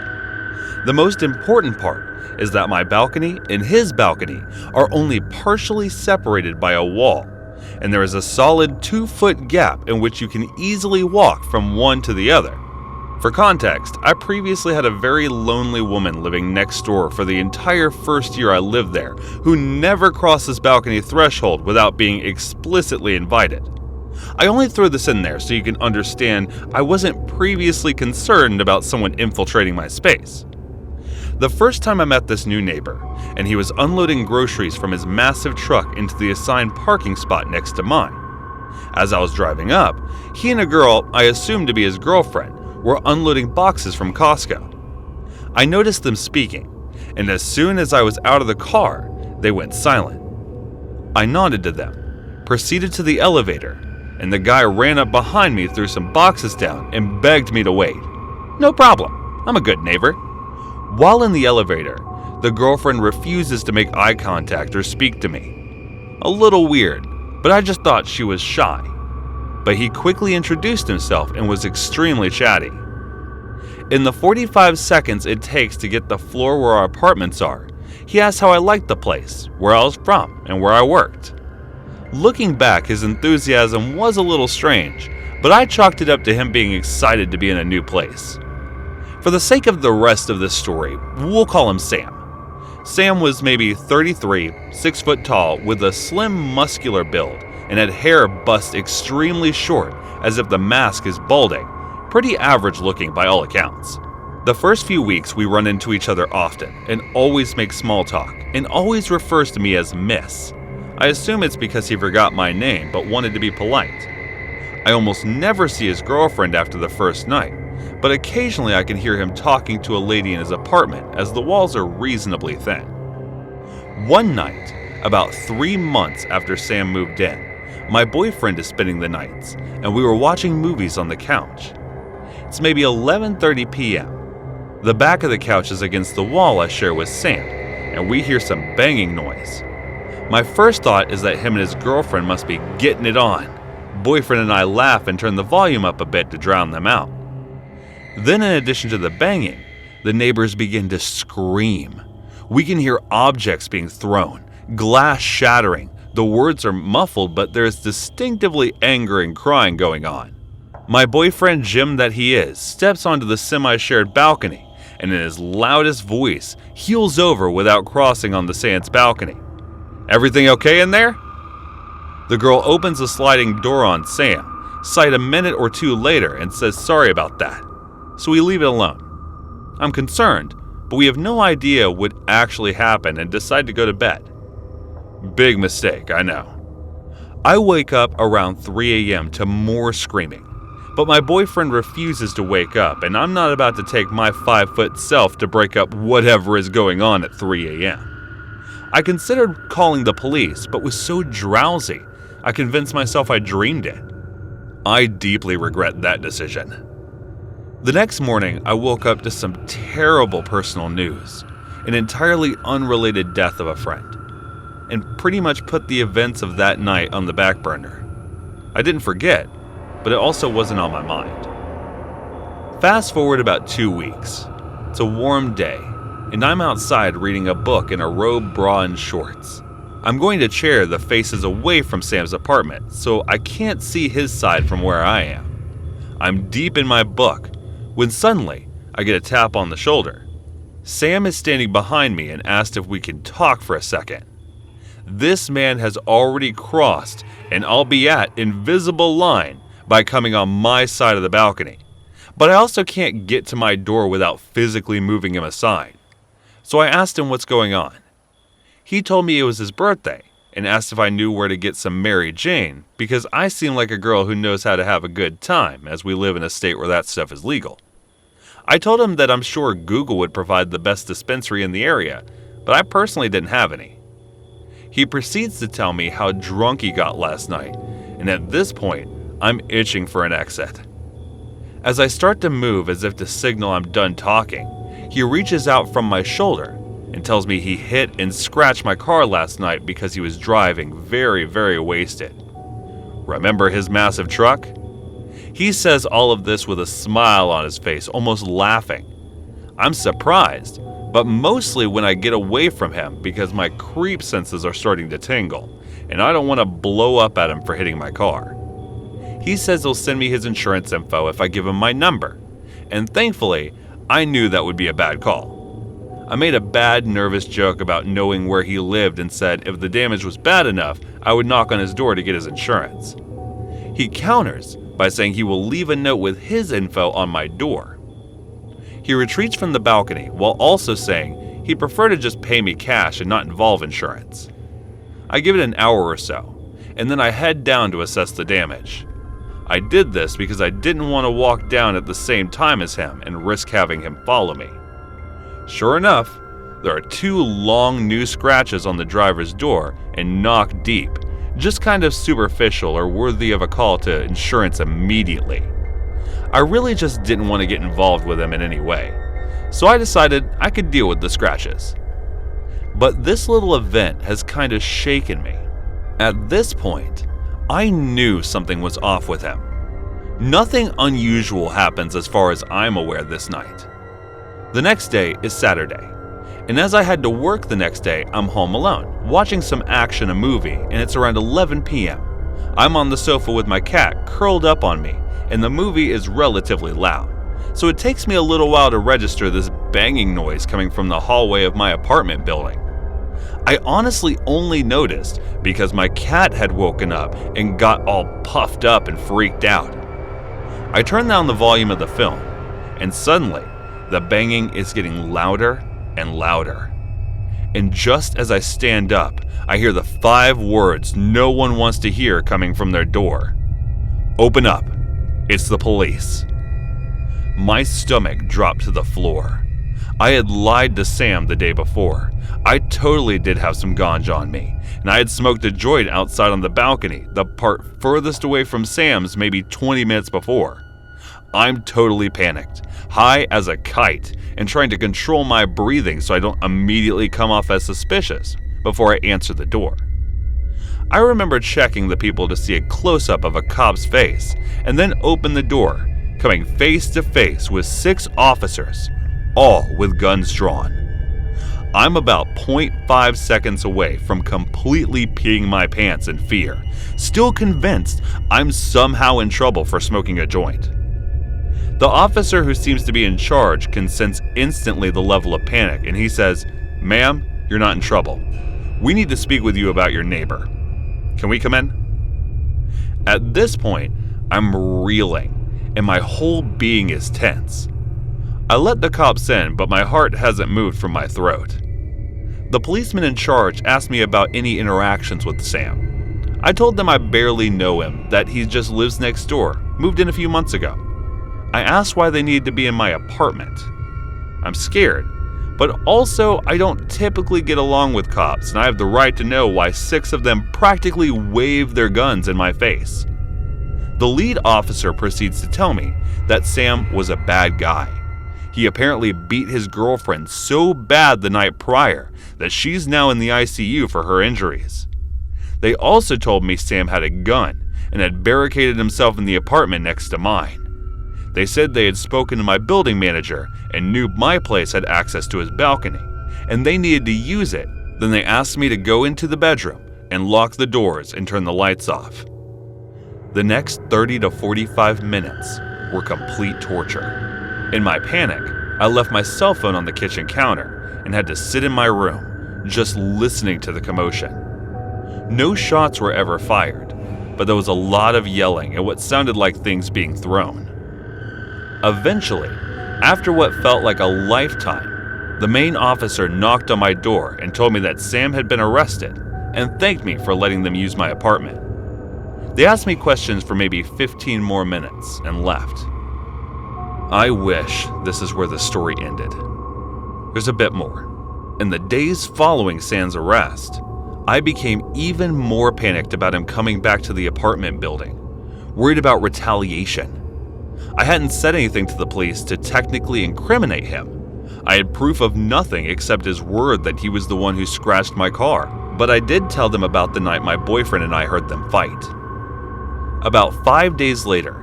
The most important part is that my balcony and his balcony are only partially separated by a wall, and there is a solid 2-foot gap in which you can easily walk from one to the other. For context, I previously had a very lonely woman living next door for the entire first year I lived there, who never crossed this balcony threshold without being explicitly invited. I only throw this in there so you can understand I wasn't previously concerned about someone infiltrating my space. The first time I met this new neighbor, and he was unloading groceries from his massive truck into the assigned parking spot next to mine. As I was driving up, he and a girl I assumed to be his girlfriend were unloading boxes from Costco. I noticed them speaking, and as soon as I was out of the car, they went silent. I nodded to them, proceeded to the elevator, and the guy ran up behind me, threw some boxes down, and begged me to wait. No problem, I'm a good neighbor. While in the elevator, the girlfriend refuses to make eye contact or speak to me. A little weird, but I just thought she was shy. But he quickly introduced himself and was extremely chatty. In the 45 seconds it takes to get the floor where our apartments are, he asked how I liked the place, where I was from, and where I worked. Looking back, his enthusiasm was a little strange, but I chalked it up to him being excited to be in a new place. For the sake of the rest of this story, we'll call him Sam. Sam was maybe 33, 6 foot tall, with a slim, muscular build, and had hair bust extremely short, as if the mask is balding. Pretty average looking by all accounts. The first few weeks we run into each other often, and always make small talk, and always refers to me as Miss. I assume it's because he forgot my name, but wanted to be polite. I almost never see his girlfriend after the first night, but occasionally I can hear him talking to a lady in his apartment, as the walls are reasonably thin. One night, about 3 months after Sam moved in, my boyfriend is spending the nights, and we were watching movies on the couch. It's maybe 11:30 p.m. The back of the couch is against the wall I share with Sam, and we hear some banging noise. My first thought is that him and his girlfriend must be getting it on. Boyfriend and I laugh and turn the volume up a bit to drown them out. Then, in addition to the banging, the neighbors begin to scream. We can hear objects being thrown, glass shattering. The words are muffled, but there's distinctively anger and crying going on. My boyfriend, Jim that he is, steps onto the semi-shared balcony, and in his loudest voice, heels over without crossing on the Sands balcony. "Everything okay in there?" The girl opens the sliding door on Sam, sight a minute or two later, and says sorry about that. So we leave it alone. I'm concerned, but we have no idea what actually happened and decide to go to bed. Big mistake, I know. I wake up around 3 a.m. to more screaming, but my boyfriend refuses to wake up, and I'm not about to take my 5-foot self to break up whatever is going on at 3 a.m. I considered calling the police, but was so drowsy, I convinced myself I dreamed it. I deeply regret that decision. The next morning, I woke up to some terrible personal news, an entirely unrelated death of a friend, and pretty much put the events of that night on the back burner. I didn't forget, but it also wasn't on my mind. Fast forward about 2 weeks. It's a warm day, and I'm outside reading a book in a robe, bra, and shorts. I'm going to chair that faces away from Sam's apartment, so I can't see his side from where I am. I'm deep in my book, when suddenly I get a tap on the shoulder. Sam is standing behind me and asked if we can talk for a second. This man has already crossed an albeit invisible line by coming on my side of the balcony, but I also can't get to my door without physically moving him aside. So I asked him what's going on. He told me it was his birthday and asked if I knew where to get some Mary Jane because I seem like a girl who knows how to have a good time as we live in a state where that stuff is legal. I told him that I'm sure Google would provide the best dispensary in the area, but I personally didn't have any. He proceeds to tell me how drunk he got last night, and at this point, I'm itching for an exit. As I start to move as if to signal I'm done talking, he reaches out from my shoulder and tells me he hit and scratched my car last night because he was driving very, very wasted. Remember his massive truck? He says all of this with a smile on his face, almost laughing. I'm surprised, but mostly when I get away from him because my creep senses are starting to tingle, and I don't want to blow up at him for hitting my car. He says he'll send me his insurance info if I give him my number, and thankfully, I knew that would be a bad call. I made a bad, nervous joke about knowing where he lived and said if the damage was bad enough, I would knock on his door to get his insurance. He counters by saying he will leave a note with his info on my door. He retreats from the balcony while also saying he'd prefer to just pay me cash and not involve insurance. I give it an hour or so, and then I head down to assess the damage. I did this because I didn't want to walk down at the same time as him and risk having him follow me. Sure enough, there are 2 long new scratches on the driver's door and knock deep, just kind of superficial or worthy of a call to insurance immediately. I really just didn't want to get involved with him in any way, so I decided I could deal with the scratches. But this little event has kind of shaken me. At this point, I knew something was off with him. Nothing unusual happens as far as I'm aware this night. The next day is Saturday, and as I had to work the next day, I'm home alone, watching some action, a movie, and it's around 11 p.m. I'm on the sofa with my cat curled up on me, and the movie is relatively loud, so it takes me a little while to register this banging noise coming from the hallway of my apartment building. I honestly only noticed because my cat had woken up and got all puffed up and freaked out. I turned down the volume of the film, and suddenly, the banging is getting louder and louder. And just as I stand up, I hear the 5 words no one wants to hear coming from their door. Open up. It's the police. My stomach dropped to the floor. I had lied to Sam the day before. I totally did have some ganja on me, and I had smoked a joint outside on the balcony, the part furthest away from Sam's maybe 20 minutes before. I'm totally panicked, high as a kite, and trying to control my breathing so I don't immediately come off as suspicious before I answer the door. I remember checking the people to see a close-up of a cop's face, and then open the door, coming face to face with 6 officers, all with guns drawn. I'm about 0.5 seconds away from completely peeing my pants in fear, still convinced I'm somehow in trouble for smoking a joint. The officer who seems to be in charge can sense instantly the level of panic, and he says, "Ma'am, you're not in trouble. We need to speak with you about your neighbor. Can we come in?" At this point, I'm reeling, and my whole being is tense. I let the cops in, but my heart hasn't moved from my throat. The policeman in charge asked me about any interactions with Sam. I told them I barely know him, that he just lives next door, moved in a few months ago. I asked why they needed to be in my apartment. I'm scared, but also I don't typically get along with cops, and I have the right to know why 6 of them practically waved their guns in my face. The lead officer proceeds to tell me that Sam was a bad guy. He apparently beat his girlfriend so bad the night prior that she's now in the ICU for her injuries. They also told me Sam had a gun and had barricaded himself in the apartment next to mine. They said they had spoken to my building manager and knew my place had access to his balcony, and they needed to use it. Then they asked me to go into the bedroom and lock the doors and turn the lights off. The next 30 to 45 minutes were complete torture. In my panic, I left my cell phone on the kitchen counter and had to sit in my room, just listening to the commotion. No shots were ever fired, but there was a lot of yelling and what sounded like things being thrown. Eventually, after what felt like a lifetime, the main officer knocked on my door and told me that Sam had been arrested and thanked me for letting them use my apartment. They asked me questions for maybe 15 more minutes and left. I wish this is where the story ended. There's a bit more. In the days following Sam's arrest, I became even more panicked about him coming back to the apartment building, worried about retaliation. I hadn't said anything to the police to technically incriminate him. I had proof of nothing except his word that he was the one who scratched my car, but I did tell them about the night my boyfriend and I heard them fight. About 5 days later,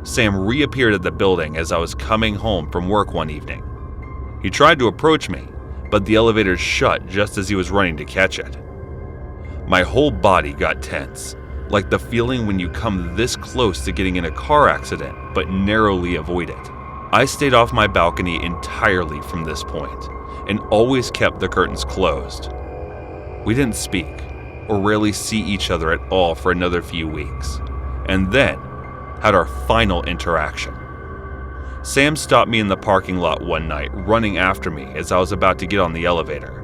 Sam reappeared at the building as I was coming home from work one evening. He tried to approach me, but the elevator shut just as he was running to catch it. My whole body got tense, like the feeling when you come this close to getting in a car accident but narrowly avoid it. I stayed off my balcony entirely from this point and always kept the curtains closed. We didn't speak or rarely see each other at all for another few weeks, and then had our final interaction. Sam stopped me in the parking lot one night, running after me as I was about to get on the elevator.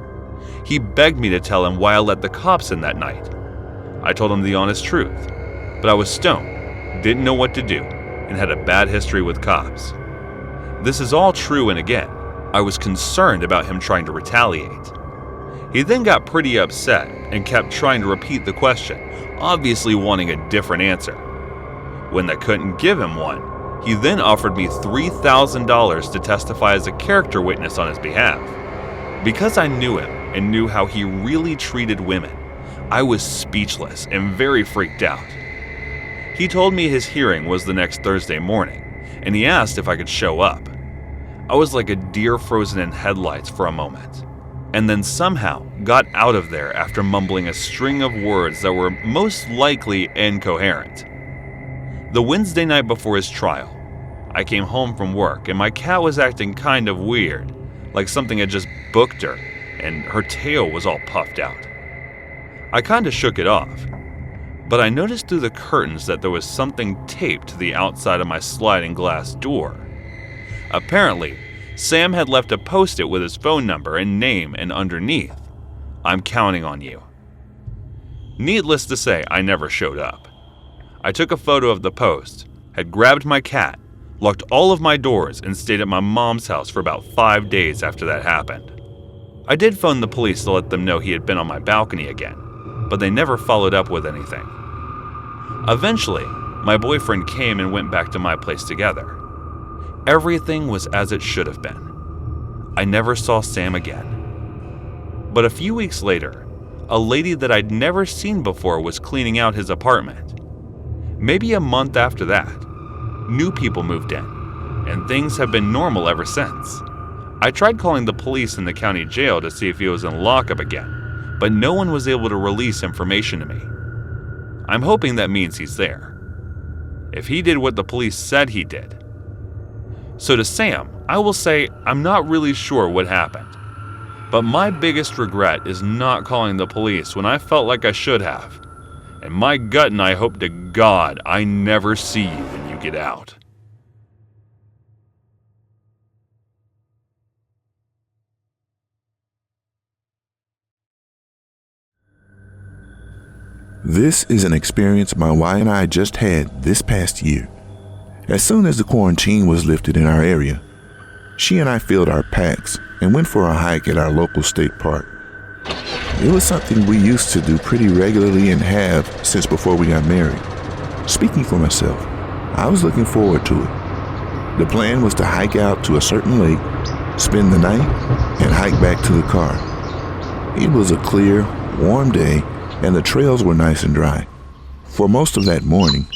He begged me to tell him why I let the cops in that night. I told him the honest truth, but I was stoned, didn't know what to do, and had a bad history with cops. This is all true, and again, I was concerned about him trying to retaliate. He then got pretty upset and kept trying to repeat the question, obviously wanting a different answer. When I couldn't give him one, he then offered me $3,000 to testify as a character witness on his behalf. Because I knew him and knew how he really treated women, I was speechless and very freaked out. He told me his hearing was the next Thursday morning, and he asked if I could show up. I was like a deer frozen in headlights for a moment, and then somehow got out of there after mumbling a string of words that were most likely incoherent. The Wednesday night before his trial, I came home from work and my cat was acting kind of weird, like something had just booked her and her tail was all puffed out. I kinda shook it off, but I noticed through the curtains that there was something taped to the outside of my sliding glass door. Apparently, Sam had left a post-it with his phone number and name, and underneath, "I'm counting on you." Needless to say, I never showed up. I took a photo of the post, had grabbed my cat, locked all of my doors, and stayed at my mom's house for about 5 days after that happened. I did phone the police to let them know he had been on my balcony again, but they never followed up with anything. Eventually, my boyfriend came and went back to my place together. Everything was as it should have been. I never saw Sam again. But a few weeks later, a lady that I'd never seen before was cleaning out his apartment. Maybe a month after that, new people moved in, and things have been normal ever since. I tried calling the police in the county jail to see if he was in lockup again, but no one was able to release information to me. I'm hoping that means he's there, if he did what the police said he did. So to Sam, I will say I'm not really sure what happened, but my biggest regret is not calling the police when I felt like I should have. And my gut and I hope to God I never see you when you get out. This is an experience my wife and I just had this past year. As soon as the quarantine was lifted in our area, she and I filled our packs and went for a hike at our local state park. It was something we used to do pretty regularly and have since before we got married. Speaking for myself, I was looking forward to it. The plan was to hike out to a certain lake, spend the night, and hike back to the car. It was a clear, warm day, and the trails were nice and dry. For most of that morning,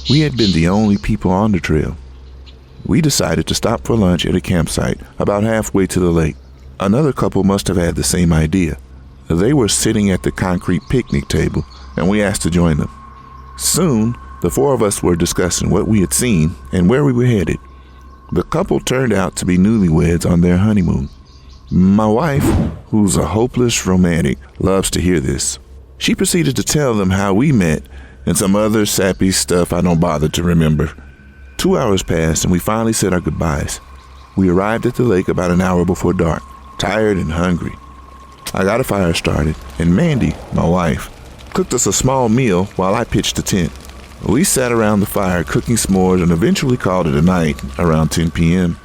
we had been the only people on the trail. We decided to stop for lunch at a campsite about halfway to the lake. Another couple must have had the same idea. They were sitting at the concrete picnic table, and we asked to join them. Soon, the four of us were discussing what we had seen and where we were headed. The couple turned out to be newlyweds on their honeymoon. My wife, who's a hopeless romantic, loves to hear this. She proceeded to tell them how we met and some other sappy stuff I don't bother to remember. 2 hours passed and we finally said our goodbyes. We arrived at the lake about an hour before dark, tired and hungry. I got a fire started, and Mandy, my wife, cooked us a small meal while I pitched a tent. We sat around the fire cooking s'mores and eventually called it a night around 10 p.m.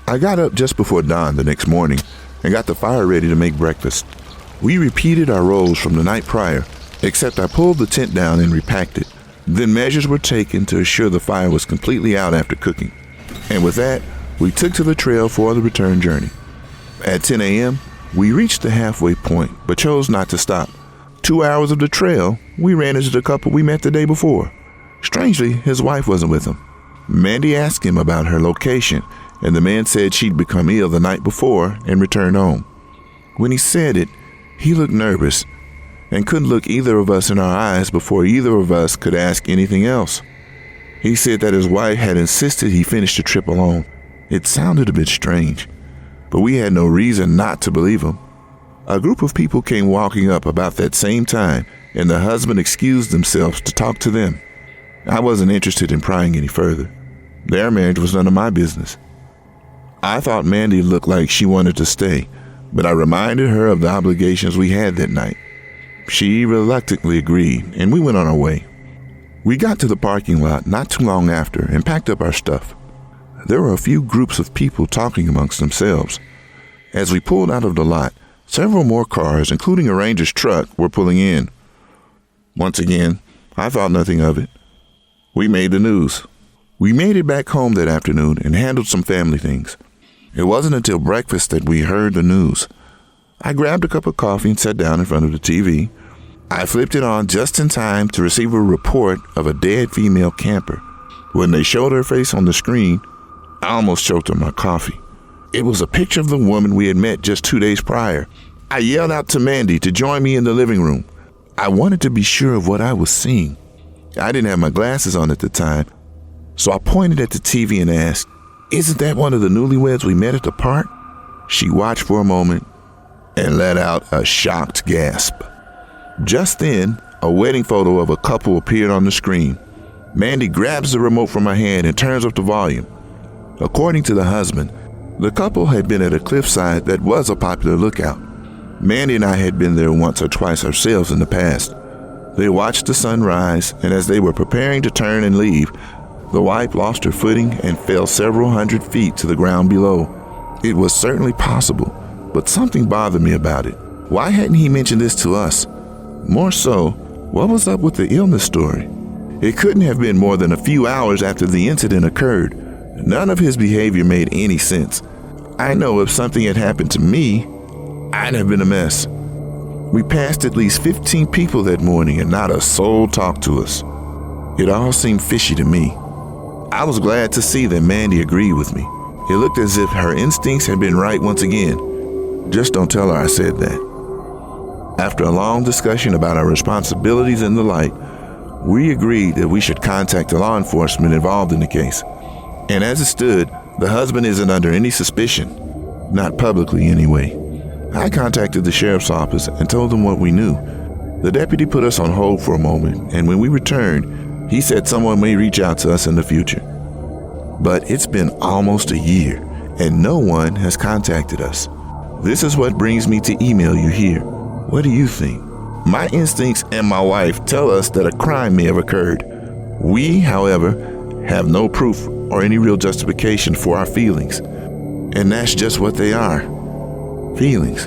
I got up just before dawn the next morning and got the fire ready to make breakfast. We repeated our roles from the night prior, except I pulled the tent down and repacked it. Then measures were taken to assure the fire was completely out after cooking. And with that, we took to the trail for the return journey. At 10 a.m., we reached the halfway point, but chose not to stop. 2 hours of the trail, we ran into the couple we met the day before. Strangely, his wife wasn't with him. Mandy asked him about her location, and the man said she'd become ill the night before and returned home. When he said it, he looked nervous and couldn't look either of us in our eyes before either of us could ask anything else. He said that his wife had insisted he finish the trip alone. It sounded a bit strange, but we had no reason not to believe him. A group of people came walking up about that same time, and the husband excused themselves to talk to them. I wasn't interested in prying any further. Their marriage was none of my business. I thought Mandy looked like she wanted to stay, but I reminded her of the obligations we had that night. She reluctantly agreed, and we went on our way. We got to the parking lot not too long after and packed up our stuff. There were a few groups of people talking amongst themselves. As we pulled out of the lot, several more cars, including a ranger's truck, were pulling in. Once again, I thought nothing of it. We made the news. We made it back home that afternoon and handled some family things. It wasn't until breakfast that we heard the news. I grabbed a cup of coffee and sat down in front of the TV. I flipped it on just in time to receive a report of a dead female camper. When they showed her face on the screen, I almost choked on my coffee. It was a picture of the woman we had met just 2 days prior. I yelled out to Mandy to join me in the living room. I wanted to be sure of what I was seeing. I didn't have my glasses on at the time, so I pointed at the TV and asked, "Isn't that one of the newlyweds we met at the park?" She watched for a moment and let out a shocked gasp. Just then, a wedding photo of a couple appeared on the screen. Mandy grabs the remote from my hand and turns up the volume. According to the husband, the couple had been at a cliffside that was a popular lookout. Mandy and I had been there once or twice ourselves in the past. They watched the sun rise, and as they were preparing to turn and leave, the wife lost her footing and fell several hundred feet to the ground below. It was certainly possible, but something bothered me about it. Why hadn't he mentioned this to us? More so, what was up with the illness story? It couldn't have been more than a few hours after the incident occurred. None of his behavior made any sense. I know if something had happened to me, I'd have been a mess. We passed at least 15 people that morning and not a soul talked to us. It all seemed fishy to me. I was glad to see that Mandy agreed with me. It looked as if her instincts had been right once again. Just don't tell her I said that. After a long discussion about our responsibilities and the like, we agreed that we should contact the law enforcement involved in the case. And as it stood, the husband isn't under any suspicion. Not publicly, anyway. I contacted the sheriff's office and told them what we knew. The deputy put us on hold for a moment, and when we returned, he said someone may reach out to us in the future. But it's been almost a year, and no one has contacted us. This is what brings me to email you here. What do you think? My instincts and my wife tell us that a crime may have occurred. We, however, have no proof or any real justification for our feelings. And that's just what they are. Feelings.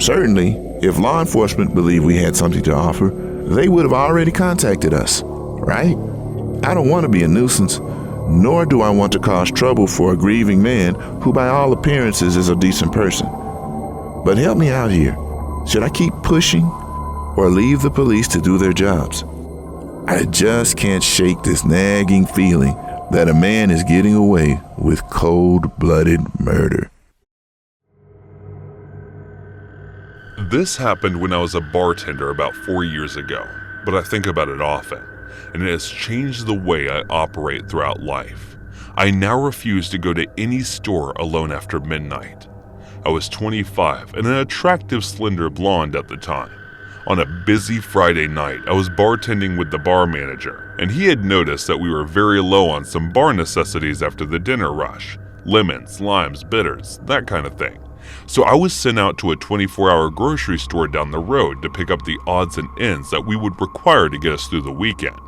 Certainly, if law enforcement believed we had something to offer, they would have already contacted us, right? I don't want to be a nuisance, nor do I want to cause trouble for a grieving man who by all appearances is a decent person. But help me out here. Should I keep pushing or leave the police to do their jobs? I just can't shake this nagging feeling that a man is getting away with cold-blooded murder. This happened when I was a bartender about 4 years ago, but I think about it often, and it has changed the way I operate throughout life. I now refuse to go to any store alone after midnight. I was 25 and an attractive slender blonde at the time. On a busy Friday night, I was bartending with the bar manager, and he had noticed that we were very low on some bar necessities after the dinner rush. Lemons, limes, bitters, that kind of thing. So I was sent out to a 24-hour grocery store down the road to pick up the odds and ends that we would require to get us through the weekend.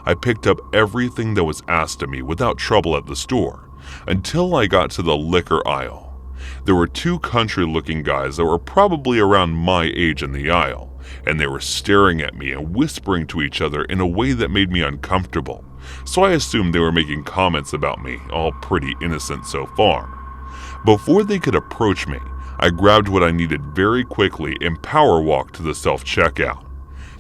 I picked up everything that was asked of me without trouble at the store, until I got to the liquor aisle. There were two country-looking guys that were probably around my age in the aisle, and they were staring at me and whispering to each other in a way that made me uncomfortable, so I assumed they were making comments about me, all pretty innocent so far. Before they could approach me, I grabbed what I needed very quickly and power walked to the self-checkout.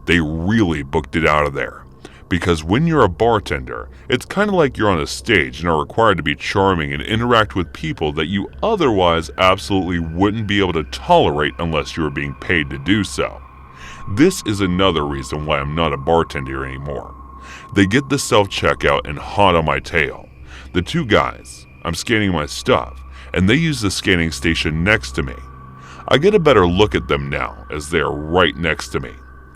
They really booked it out of there, because when you're a bartender, it's kind of like you're on a stage and are required to be charming and interact with people that you otherwise absolutely wouldn't be able to tolerate unless you were being paid to do so. This is another reason why I'm not a bartender anymore. They get the self-checkout and hot on my tail. The two guys, I'm scanning my stuff, and they use the scanning station next to me. I get a better look at them now as they are right next to me.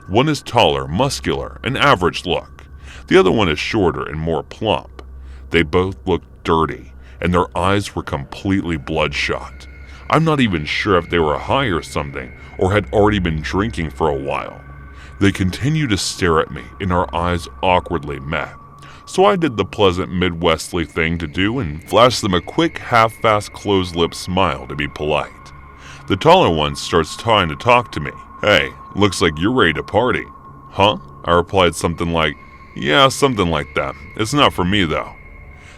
One is taller, muscular, an average look. The other one is shorter and more plump. They both looked dirty, and their eyes were completely bloodshot. I'm not even sure if they were high or something, or had already been drinking for a while. They continued to stare at me, and our eyes awkwardly met. So I did the pleasant Midwestly thing to do and flashed them a quick, half-fast, closed-lip smile to be polite. The taller one starts trying to talk to me. "Hey, looks like you're ready to party." "Huh?" I replied something like, "Yeah, something like that. It's not for me, though."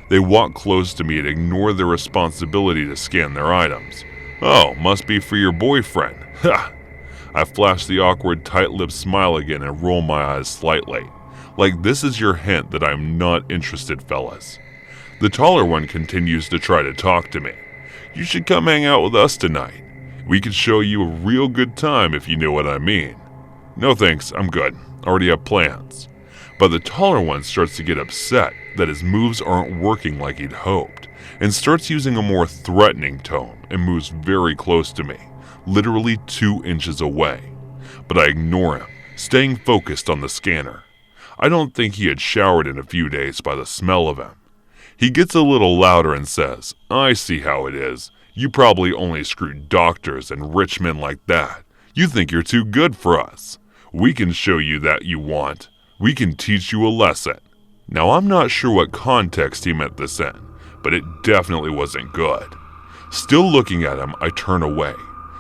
They walk close to me and ignore their responsibility to scan their items. "Oh, must be for your boyfriend." Ha! I flash the awkward, tight-lipped smile again and roll my eyes slightly. Like this is your hint that I'm not interested, fellas. The taller one continues to try to talk to me. "You should come hang out with us tonight. We could show you a real good time if you know what I mean." "No thanks, I'm good. Already have plans." But the taller one starts to get upset that his moves aren't working like he'd hoped, and starts using a more threatening tone and moves very close to me, literally 2 inches away. But I ignore him, staying focused on the scanner. I don't think he had showered in a few days by the smell of him. He gets a little louder and says, "I see how it is. You probably only screw doctors and rich men like that. You think you're too good for us. We can show you that you want. We can teach you a lesson." Now I'm not sure what context he meant this in, but it definitely wasn't good. Still looking at him, I turn away.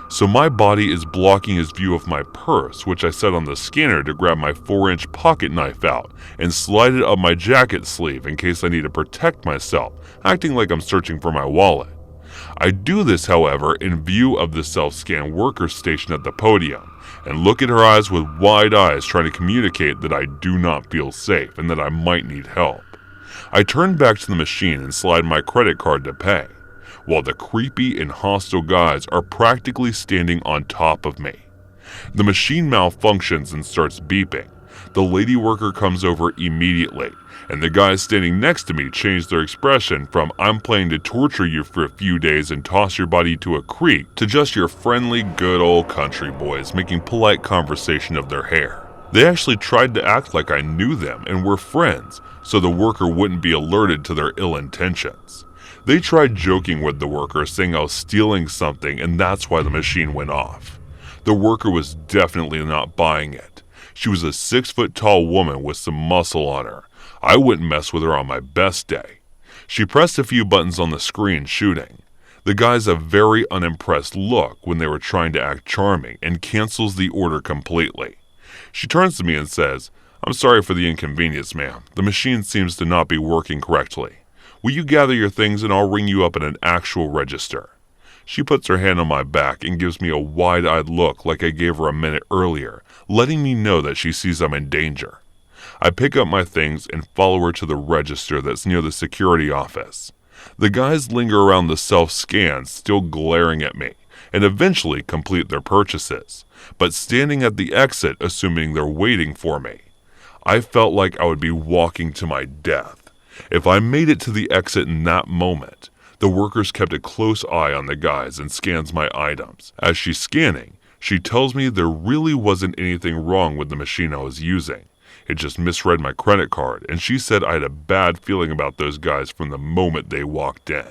So my body is blocking his view of my purse, which I set on the scanner to grab my 4-inch pocket knife out and slide it up my jacket sleeve in case I need to protect myself, acting like I'm searching for my wallet. I do this, however, in view of the self-scan worker station at the podium, and look at her eyes with wide eyes trying to communicate that I do not feel safe and that I might need help. I turn back to the machine and slide my credit card to pay, while the creepy and hostile guys are practically standing on top of me. The machine malfunctions and starts beeping. The lady worker comes over immediately, and the guys standing next to me change their expression from "I'm planning to torture you for a few days and toss your body to a creek" to just your friendly, good old country boys making polite conversation of their hair. They actually tried to act like I knew them and were friends, so the worker wouldn't be alerted to their ill intentions. They tried joking with the worker, saying I was stealing something and that's why the machine went off. The worker was definitely not buying it. She was a 6-foot-tall woman with some muscle on her. I wouldn't mess with her on my best day. She pressed a few buttons on the screen, shooting. The guy's a very unimpressed look when they were trying to act charming and cancels the order completely. She turns to me and says, "I'm sorry for the inconvenience, ma'am. The machine seems to not be working correctly. Will you gather your things and I'll ring you up in an actual register?" She puts her hand on my back and gives me a wide-eyed look like I gave her a minute earlier, letting me know that she sees I'm in danger. I pick up my things and follow her to the register that's near the security office. The guys linger around the self-scan, still glaring at me, and eventually complete their purchases, but standing at the exit assuming they're waiting for me. I felt like I would be walking to my death. If I made it to the exit in that moment, the workers kept a close eye on the guys and scans my items. As she's scanning, she tells me there really wasn't anything wrong with the machine I was using. It just misread my credit card, and she said I had a bad feeling about those guys from the moment they walked in.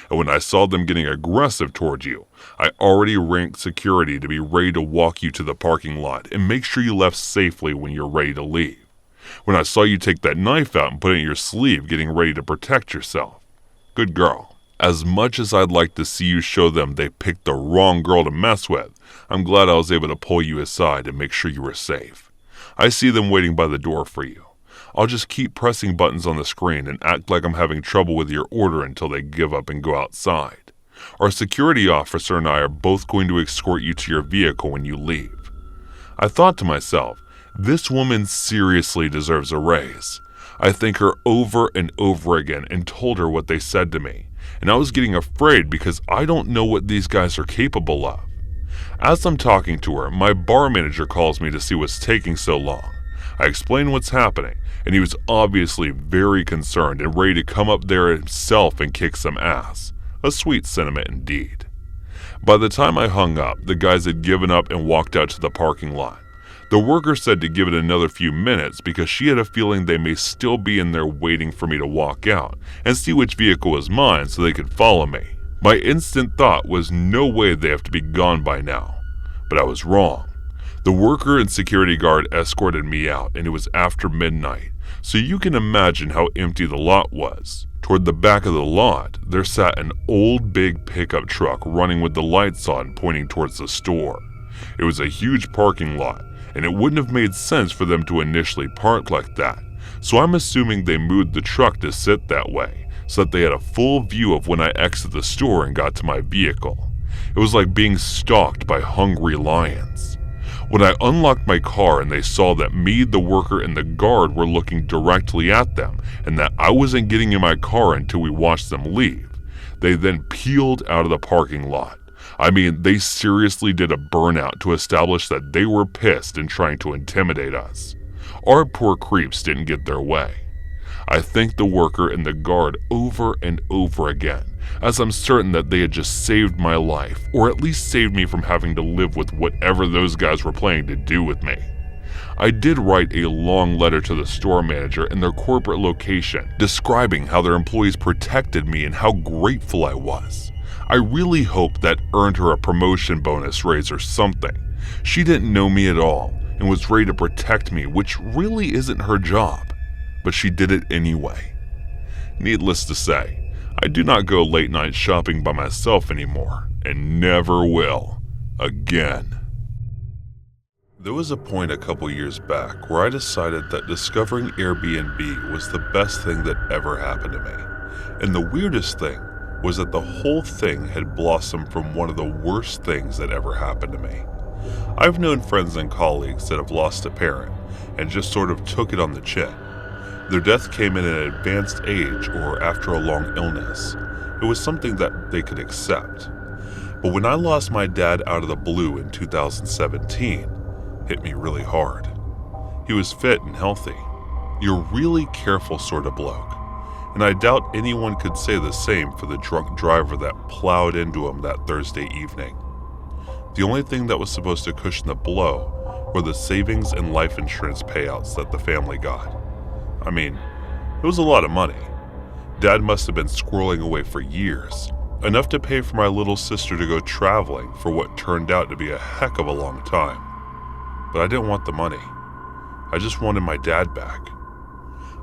And when I saw them getting aggressive toward you, I already ranked security to be ready to walk you to the parking lot and make sure you left safely when you're ready to leave. When I saw you take that knife out and put it in your sleeve, getting ready to protect yourself. Good girl. As much as I'd like to see you show them they picked the wrong girl to mess with, I'm glad I was able to pull you aside and make sure you were safe. I see them waiting by the door for you. I'll just keep pressing buttons on the screen and act like I'm having trouble with your order until they give up and go outside. Our security officer and I are both going to escort you to your vehicle when you leave." I thought to myself, this woman seriously deserves a raise. I thanked her over and over again and told her what they said to me, and I was getting afraid because I don't know what these guys are capable of. As I'm talking to her, my bar manager calls me to see what's taking so long. I explain what's happening, and he was obviously very concerned and ready to come up there himself and kick some ass. A sweet sentiment indeed. By the time I hung up, the guys had given up and walked out to the parking lot. The worker said to give it another few minutes because she had a feeling they may still be in there waiting for me to walk out and see which vehicle was mine so they could follow me. My instant thought was no way they have to be gone by now. But I was wrong. The worker and security guard escorted me out, and it was after midnight, so you can imagine how empty the lot was. Toward the back of the lot, there sat an old big pickup truck running with the lights on pointing towards the store. It was a huge parking lot, and it wouldn't have made sense for them to initially park like that, so I'm assuming they moved the truck to sit that way, so that they had a full view of when I exited the store and got to my vehicle. It was like being stalked by hungry lions. When I unlocked my car and they saw that me, the worker, and the guard were looking directly at them and that I wasn't getting in my car until we watched them leave, they then peeled out of the parking lot. I mean, they seriously did a burnout to establish that they were pissed and trying to intimidate us. Our poor creeps didn't get their way. I thanked the worker and the guard over and over again, as I'm certain that they had just saved my life, or at least saved me from having to live with whatever those guys were planning to do with me. I did write a long letter to the store manager and their corporate location, describing how their employees protected me and how grateful I was. I really hoped that earned her a promotion bonus raise or something. She didn't know me at all and was ready to protect me, which really isn't her job. But she did it anyway. Needless to say, I do not go late night shopping by myself anymore, and never will again. There was a point a couple years back where I decided that discovering Airbnb was the best thing that ever happened to me. And the weirdest thing was that the whole thing had blossomed from one of the worst things that ever happened to me. I've known friends and colleagues that have lost a parent and just sort of took it on the chin. Their death came in an advanced age or after a long illness. It was something that they could accept. But when I lost my dad out of the blue in 2017, it hit me really hard. He was fit and healthy. You're really careful sort of bloke. And I doubt anyone could say the same for the drunk driver that plowed into him that Thursday evening. The only thing that was supposed to cushion the blow were the savings and life insurance payouts that the family got. I mean, it was a lot of money. Dad must have been squirreling away for years, enough to pay for my little sister to go traveling for what turned out to be a heck of a long time. But I didn't want the money. I just wanted my dad back.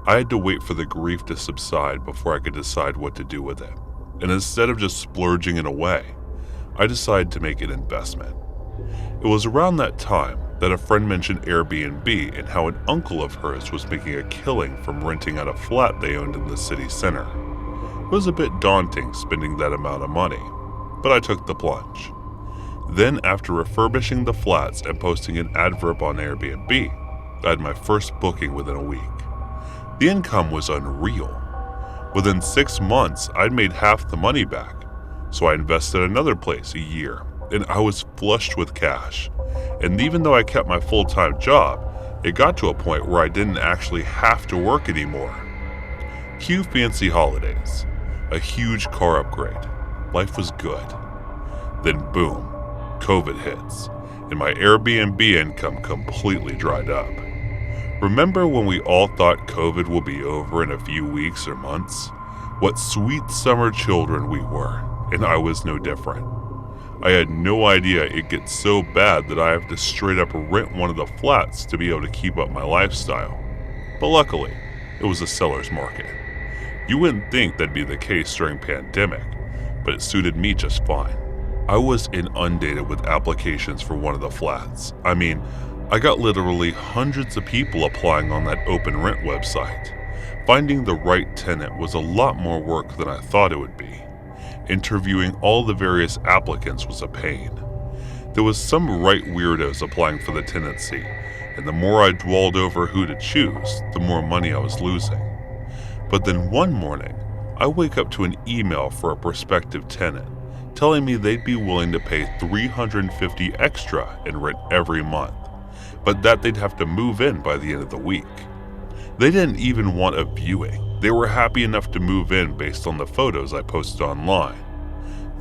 I had to wait for the grief to subside before I could decide what to do with it. And instead of just splurging it away, I decided to make an investment. It was around that time that a friend mentioned Airbnb and how an uncle of hers was making a killing from renting out a flat they owned in the city center. It was a bit daunting spending that amount of money, but I took the plunge. Then, after refurbishing the flats and posting an advert on Airbnb, I had my first booking within a week. The income was unreal. Within 6 months, I'd made half the money back, so I invested another place a year, and I was flushed with cash. And even though I kept my full-time job, it got to a point where I didn't actually have to work anymore. Cue fancy holidays, a huge car upgrade. Life was good. Then boom, COVID hits, and my Airbnb income completely dried up. Remember when we all thought COVID would be over in a few weeks or months? What sweet summer children we were, and I was no different. I had no idea it gets so bad that I have to straight up rent one of the flats to be able to keep up my lifestyle. But luckily, it was a seller's market. You wouldn't think that'd be the case during pandemic, but it suited me just fine. I was inundated with applications for one of the flats. I got literally hundreds of people applying on that open rent website. Finding the right tenant was a lot more work than I thought it would be. Interviewing all the various applicants was a pain. There was some right weirdos applying for the tenancy, and the more I dwelled over who to choose, the more money I was losing. But then one morning, I wake up to an email for a prospective tenant telling me they'd be willing to pay $350 extra in rent every month, but that they'd have to move in by the end of the week. They didn't even want a viewing. They were happy enough to move in based on the photos I posted online.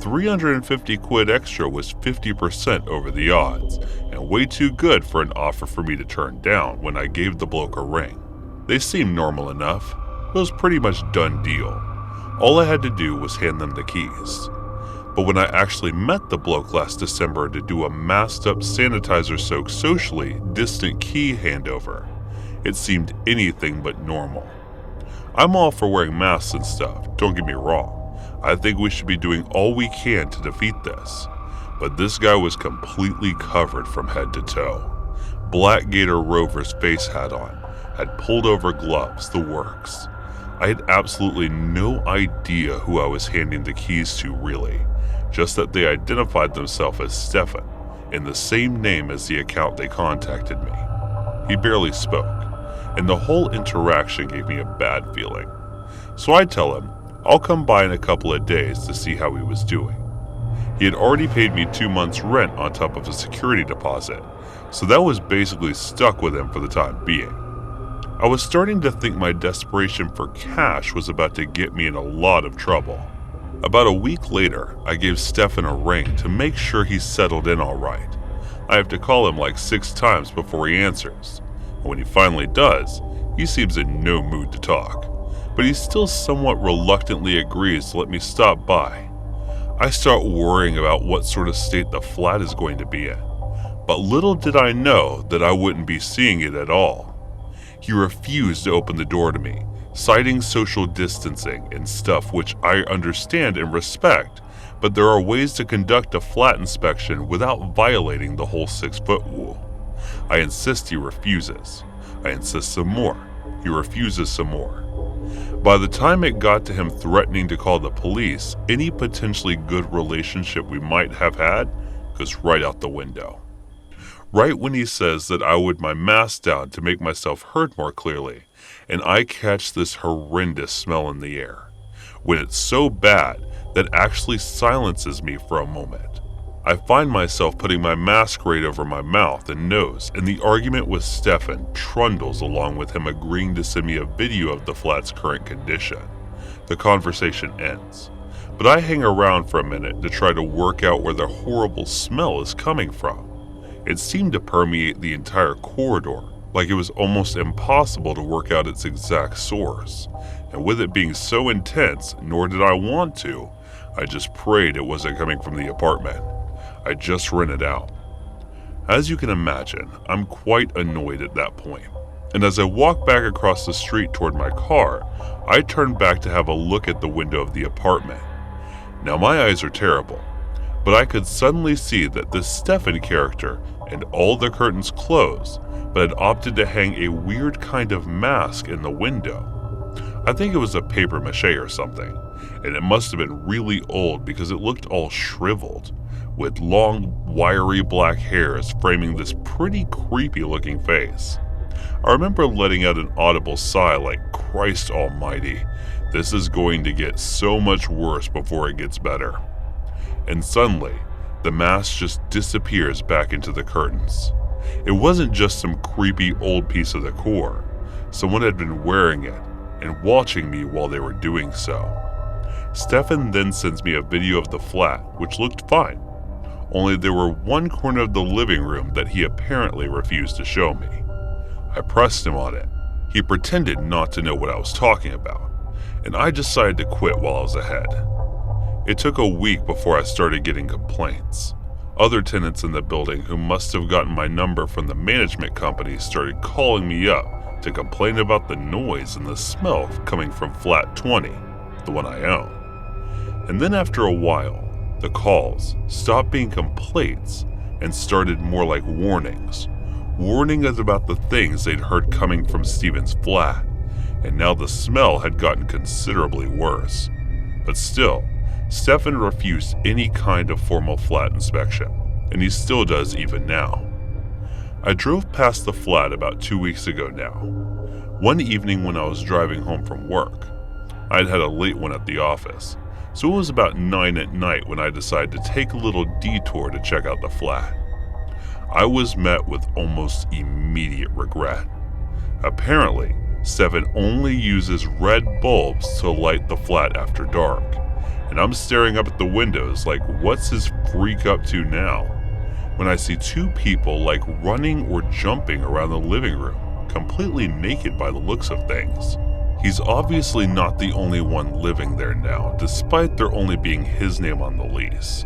350 quid extra was 50% over the odds, and way too good for an offer for me to turn down when I gave the bloke a ring. They seemed normal enough. It was pretty much done deal. All I had to do was hand them the keys. But when I actually met the bloke last December to do a masked up sanitizer-soaked socially distant key handover, it seemed anything but normal. I'm all for wearing masks and stuff, don't get me wrong. I think we should be doing all we can to defeat this. But this guy was completely covered from head to toe. Black Gator Rover's face hat on, had pulled over gloves, the works. I had absolutely no idea who I was handing the keys to really, just that they identified themselves as Stefan, in the same name as the account they contacted me. He barely spoke, and the whole interaction gave me a bad feeling. So I tell him I'll come by in a couple of days to see how he was doing. He had already paid me 2 months' rent on top of a security deposit, so that was basically stuck with him for the time being. I was starting to think my desperation for cash was about to get me in a lot of trouble. About a week later, I gave Stefan a ring to make sure he's settled in all right. I have to call him like 6 times before he answers. And when he finally does, he seems in no mood to talk, but he still somewhat reluctantly agrees to let me stop by. I start worrying about what sort of state the flat is going to be in, but little did I know that I wouldn't be seeing it at all. He refused to open the door to me, citing social distancing and stuff, which I understand and respect, but there are ways to conduct a flat inspection without violating the whole 6-foot rule. I insist, he refuses. I insist some more. He refuses some more. By the time it got to him threatening to call the police, any potentially good relationship we might have had goes right out the window. Right when he says that I would my mask down to make myself heard more clearly, and I catch this horrendous smell in the air, when it's so bad that actually silences me for a moment. I find myself putting my mask right over my mouth and nose, and the argument with Stefan trundles along with him agreeing to send me a video of the flat's current condition. The conversation ends, but I hang around for a minute to try to work out where the horrible smell is coming from. It seemed to permeate the entire corridor, like it was almost impossible to work out its exact source. And with it being so intense, nor did I want to, I just prayed it wasn't coming from the apartment I just rented out. As you can imagine, I'm quite annoyed at that point, and as I walk back across the street toward my car, I turn back to have a look at the window of the apartment. Now my eyes are terrible, but I could suddenly see that this Stefan character and all the curtains closed, but had opted to hang a weird kind of mask in the window. I think it was a paper mache or something, and it must have been really old because it looked all shriveled, with long, wiry black hairs framing this pretty creepy looking face. I remember letting out an audible sigh like, Christ almighty, this is going to get so much worse before it gets better. And suddenly, the mask just disappears back into the curtains. It wasn't just some creepy old piece of decor. Someone had been wearing it and watching me while they were doing so. Stefan then sends me a video of the flat, which looked fine, only there were one corner of the living room that he apparently refused to show me. I pressed him on it. He pretended not to know what I was talking about, and I decided to quit while I was ahead. It took a week before I started getting complaints. Other tenants in the building who must have gotten my number from the management company started calling me up to complain about the noise and the smell coming from flat 20, the one I own. And then after a while, the calls stopped being complaints and started more like warnings. Warning us about the things they'd heard coming from Steven's flat, and now the smell had gotten considerably worse. But still, Stefan refused any kind of formal flat inspection, and he still does even now. I drove past the flat about 2 weeks ago now. One evening when I was driving home from work, I'd had a late one at the office, so it was about 9 at night when I decided to take a little detour to check out the flat. I was met with almost immediate regret. Apparently, Stefan only uses red bulbs to light the flat after dark, and I'm staring up at the windows like, what's his freak up to now? When I see two people like running or jumping around the living room, completely naked by the looks of things. He's obviously not the only one living there now, despite there only being his name on the lease.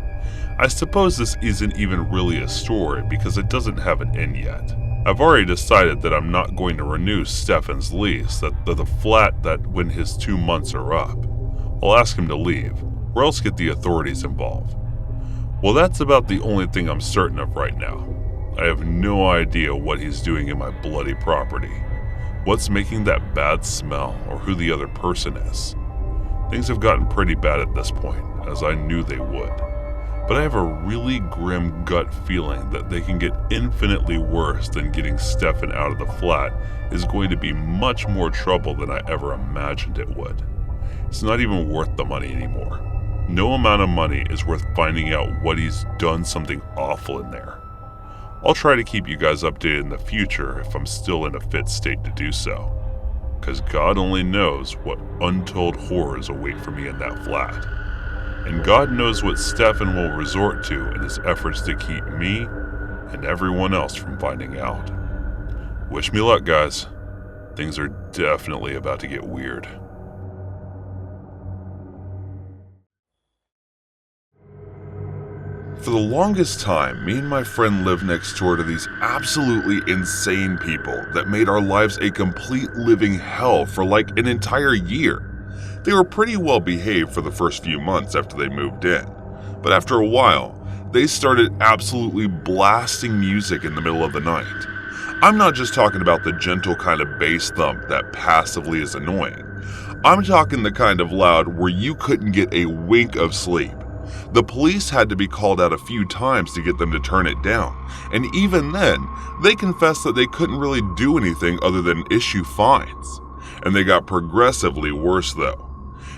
I suppose this isn't even really a story because it doesn't have an end yet. I've already decided that I'm not going to renew Stefan's lease, that the flat that when his 2 months are up. I'll ask him to leave, or else get the authorities involved. Well, that's about the only thing I'm certain of right now. I have no idea what he's doing in my bloody property, what's making that bad smell, or who the other person is. Things have gotten pretty bad at this point, as I knew they would. But I have a really grim gut feeling that they can get infinitely worse than getting Stefan out of the flat is going to be much more trouble than I ever imagined it would. It's not even worth the money anymore. No amount of money is worth finding out what he's done something awful in there. I'll try to keep you guys updated in the future if I'm still in a fit state to do so, because God only knows what untold horrors await for me in that flat. And God knows what Stefan will resort to in his efforts to keep me and everyone else from finding out. Wish me luck, guys. Things are definitely about to get weird. For the longest time, me and my friend lived next door to these absolutely insane people that made our lives a complete living hell for like an entire year. They were pretty well behaved for the first few months after they moved in, but after a while, they started absolutely blasting music in the middle of the night. I'm not just talking about the gentle kind of bass thump that passively is annoying. I'm talking the kind of loud where you couldn't get a wink of sleep. The police had to be called out a few times to get them to turn it down, and even then, they confessed that they couldn't really do anything other than issue fines. And they got progressively worse though.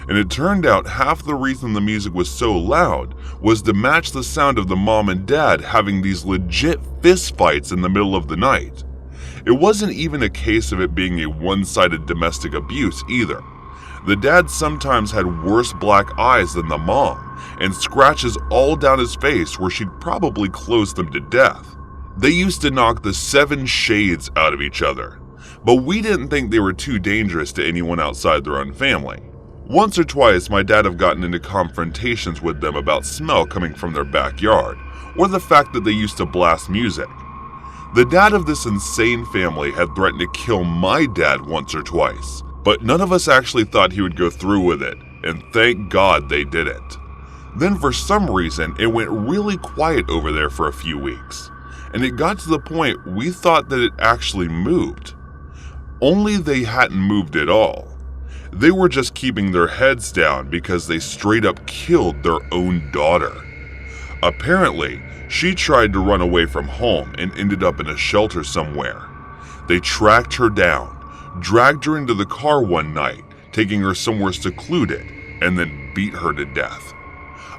And it turned out half the reason the music was so loud was to match the sound of the mom and dad having these legit fist fights in the middle of the night. It wasn't even a case of it being a one-sided domestic abuse either. The dad sometimes had worse black eyes than the mom, and scratches all down his face where she'd probably close them to death. They used to knock the 7 shades out of each other, but we didn't think they were too dangerous to anyone outside their own family. Once or twice, my dad have gotten into confrontations with them about smell coming from their backyard, or the fact that they used to blast music. The dad of this insane family had threatened to kill my dad once or twice, but none of us actually thought he would go through with it, and thank God they didn't. Then for some reason, it went really quiet over there for a few weeks, and it got to the point we thought that it actually moved. Only they hadn't moved at all. They were just keeping their heads down because they straight up killed their own daughter. Apparently, she tried to run away from home and ended up in a shelter somewhere. They tracked her down, dragged her into the car one night, taking her somewhere secluded, and then beat her to death.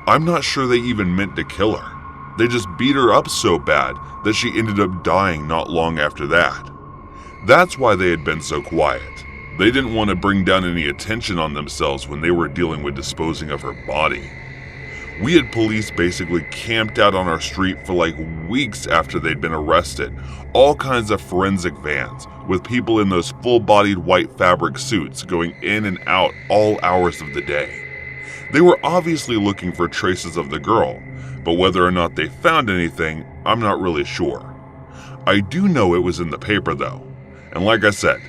I'm not sure they even meant to kill her. They just beat her up so bad that she ended up dying not long after that. That's why they had been so quiet. They didn't want to bring down any attention on themselves when they were dealing with disposing of her body. We had police basically camped out on our street for like weeks after they'd been arrested. All kinds of forensic vans with people in those full-bodied white fabric suits going in and out all hours of the day. They were obviously looking for traces of the girl, but whether or not they found anything, I'm not really sure. I do know it was in the paper though, and like I said,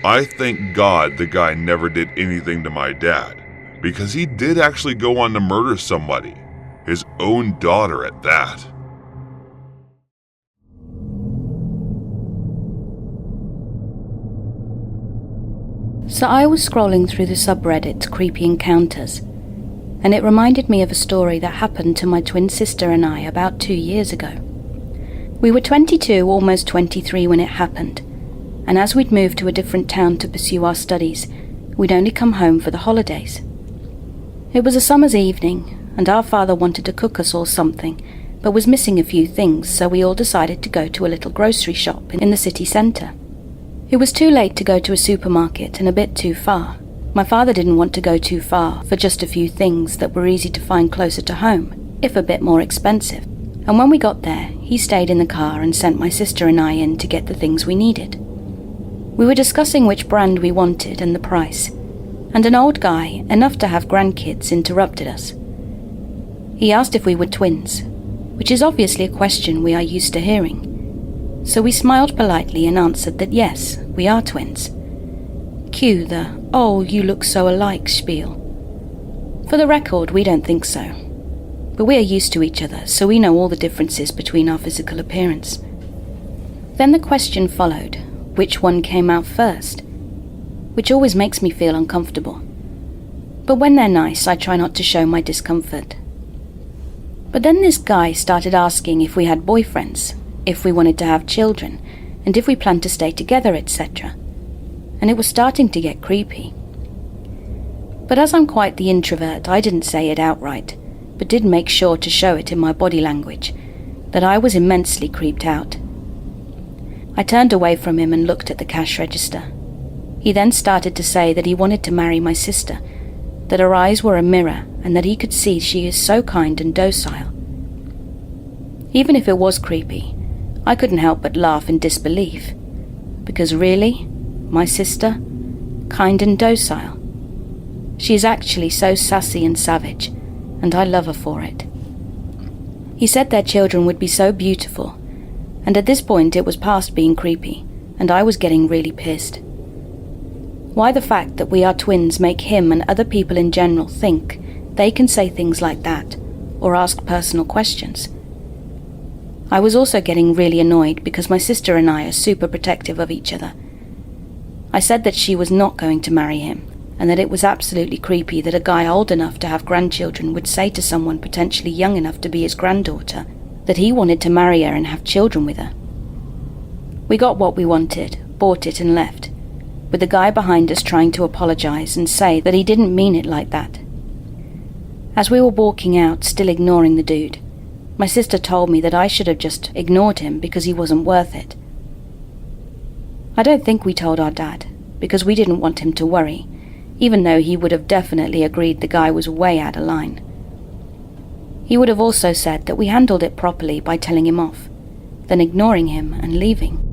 I thank God the guy never did anything to my dad, because he did actually go on to murder somebody, his own daughter at that. So I was scrolling through the subreddit Creepy Encounters, and it reminded me of a story that happened to my twin sister and I about 2 years ago. We were 22, almost 23 when it happened, and as we'd moved to a different town to pursue our studies, we'd only come home for the holidays. It was a summer's evening, and our father wanted to cook us all something, but was missing a few things, so we all decided to go to a little grocery shop in the city centre. It was too late to go to a supermarket and a bit too far. My father didn't want to go too far for just a few things that were easy to find closer to home, if a bit more expensive. And when we got there, he stayed in the car and sent my sister and I in to get the things we needed. We were discussing which brand we wanted and the price, and an old guy, enough to have grandkids, interrupted us. He asked if we were twins, which is obviously a question we are used to hearing. So we smiled politely and answered that yes, we are twins. Cue the, "Oh, you look so alike" spiel. For the record, we don't think so. But we are used to each other, so we know all the differences between our physical appearance. Then the question followed, which one came out first? Which always makes me feel uncomfortable. But when they're nice, I try not to show my discomfort. But then this guy started asking if we had boyfriends, if we wanted to have children, and if we planned to stay together, etc. And it was starting to get creepy. But as I'm quite the introvert, I didn't say it outright, but did make sure to show it in my body language, that I was immensely creeped out. I turned away from him and looked at the cash register. He then started to say that he wanted to marry my sister, that her eyes were a mirror, and that he could see she is so kind and docile. Even if it was creepy, I couldn't help but laugh in disbelief, because really, my sister, kind and docile. She is actually so sassy and savage, and I love her for it. He said their children would be so beautiful, and at this point it was past being creepy, and I was getting really pissed. Why the fact that we are twins make him and other people in general think they can say things like that, or ask personal questions. I was also getting really annoyed because my sister and I are super protective of each other. I said that she was not going to marry him, and that it was absolutely creepy that a guy old enough to have grandchildren would say to someone potentially young enough to be his granddaughter that he wanted to marry her and have children with her. We got what we wanted, bought it and left, with the guy behind us trying to apologize and say that he didn't mean it like that. As we were walking out, still ignoring the dude, my sister told me that I should have just ignored him because he wasn't worth it. I don't think we told our dad, because we didn't want him to worry, even though he would have definitely agreed the guy was way out of line. He would have also said that we handled it properly by telling him off, then ignoring him and leaving.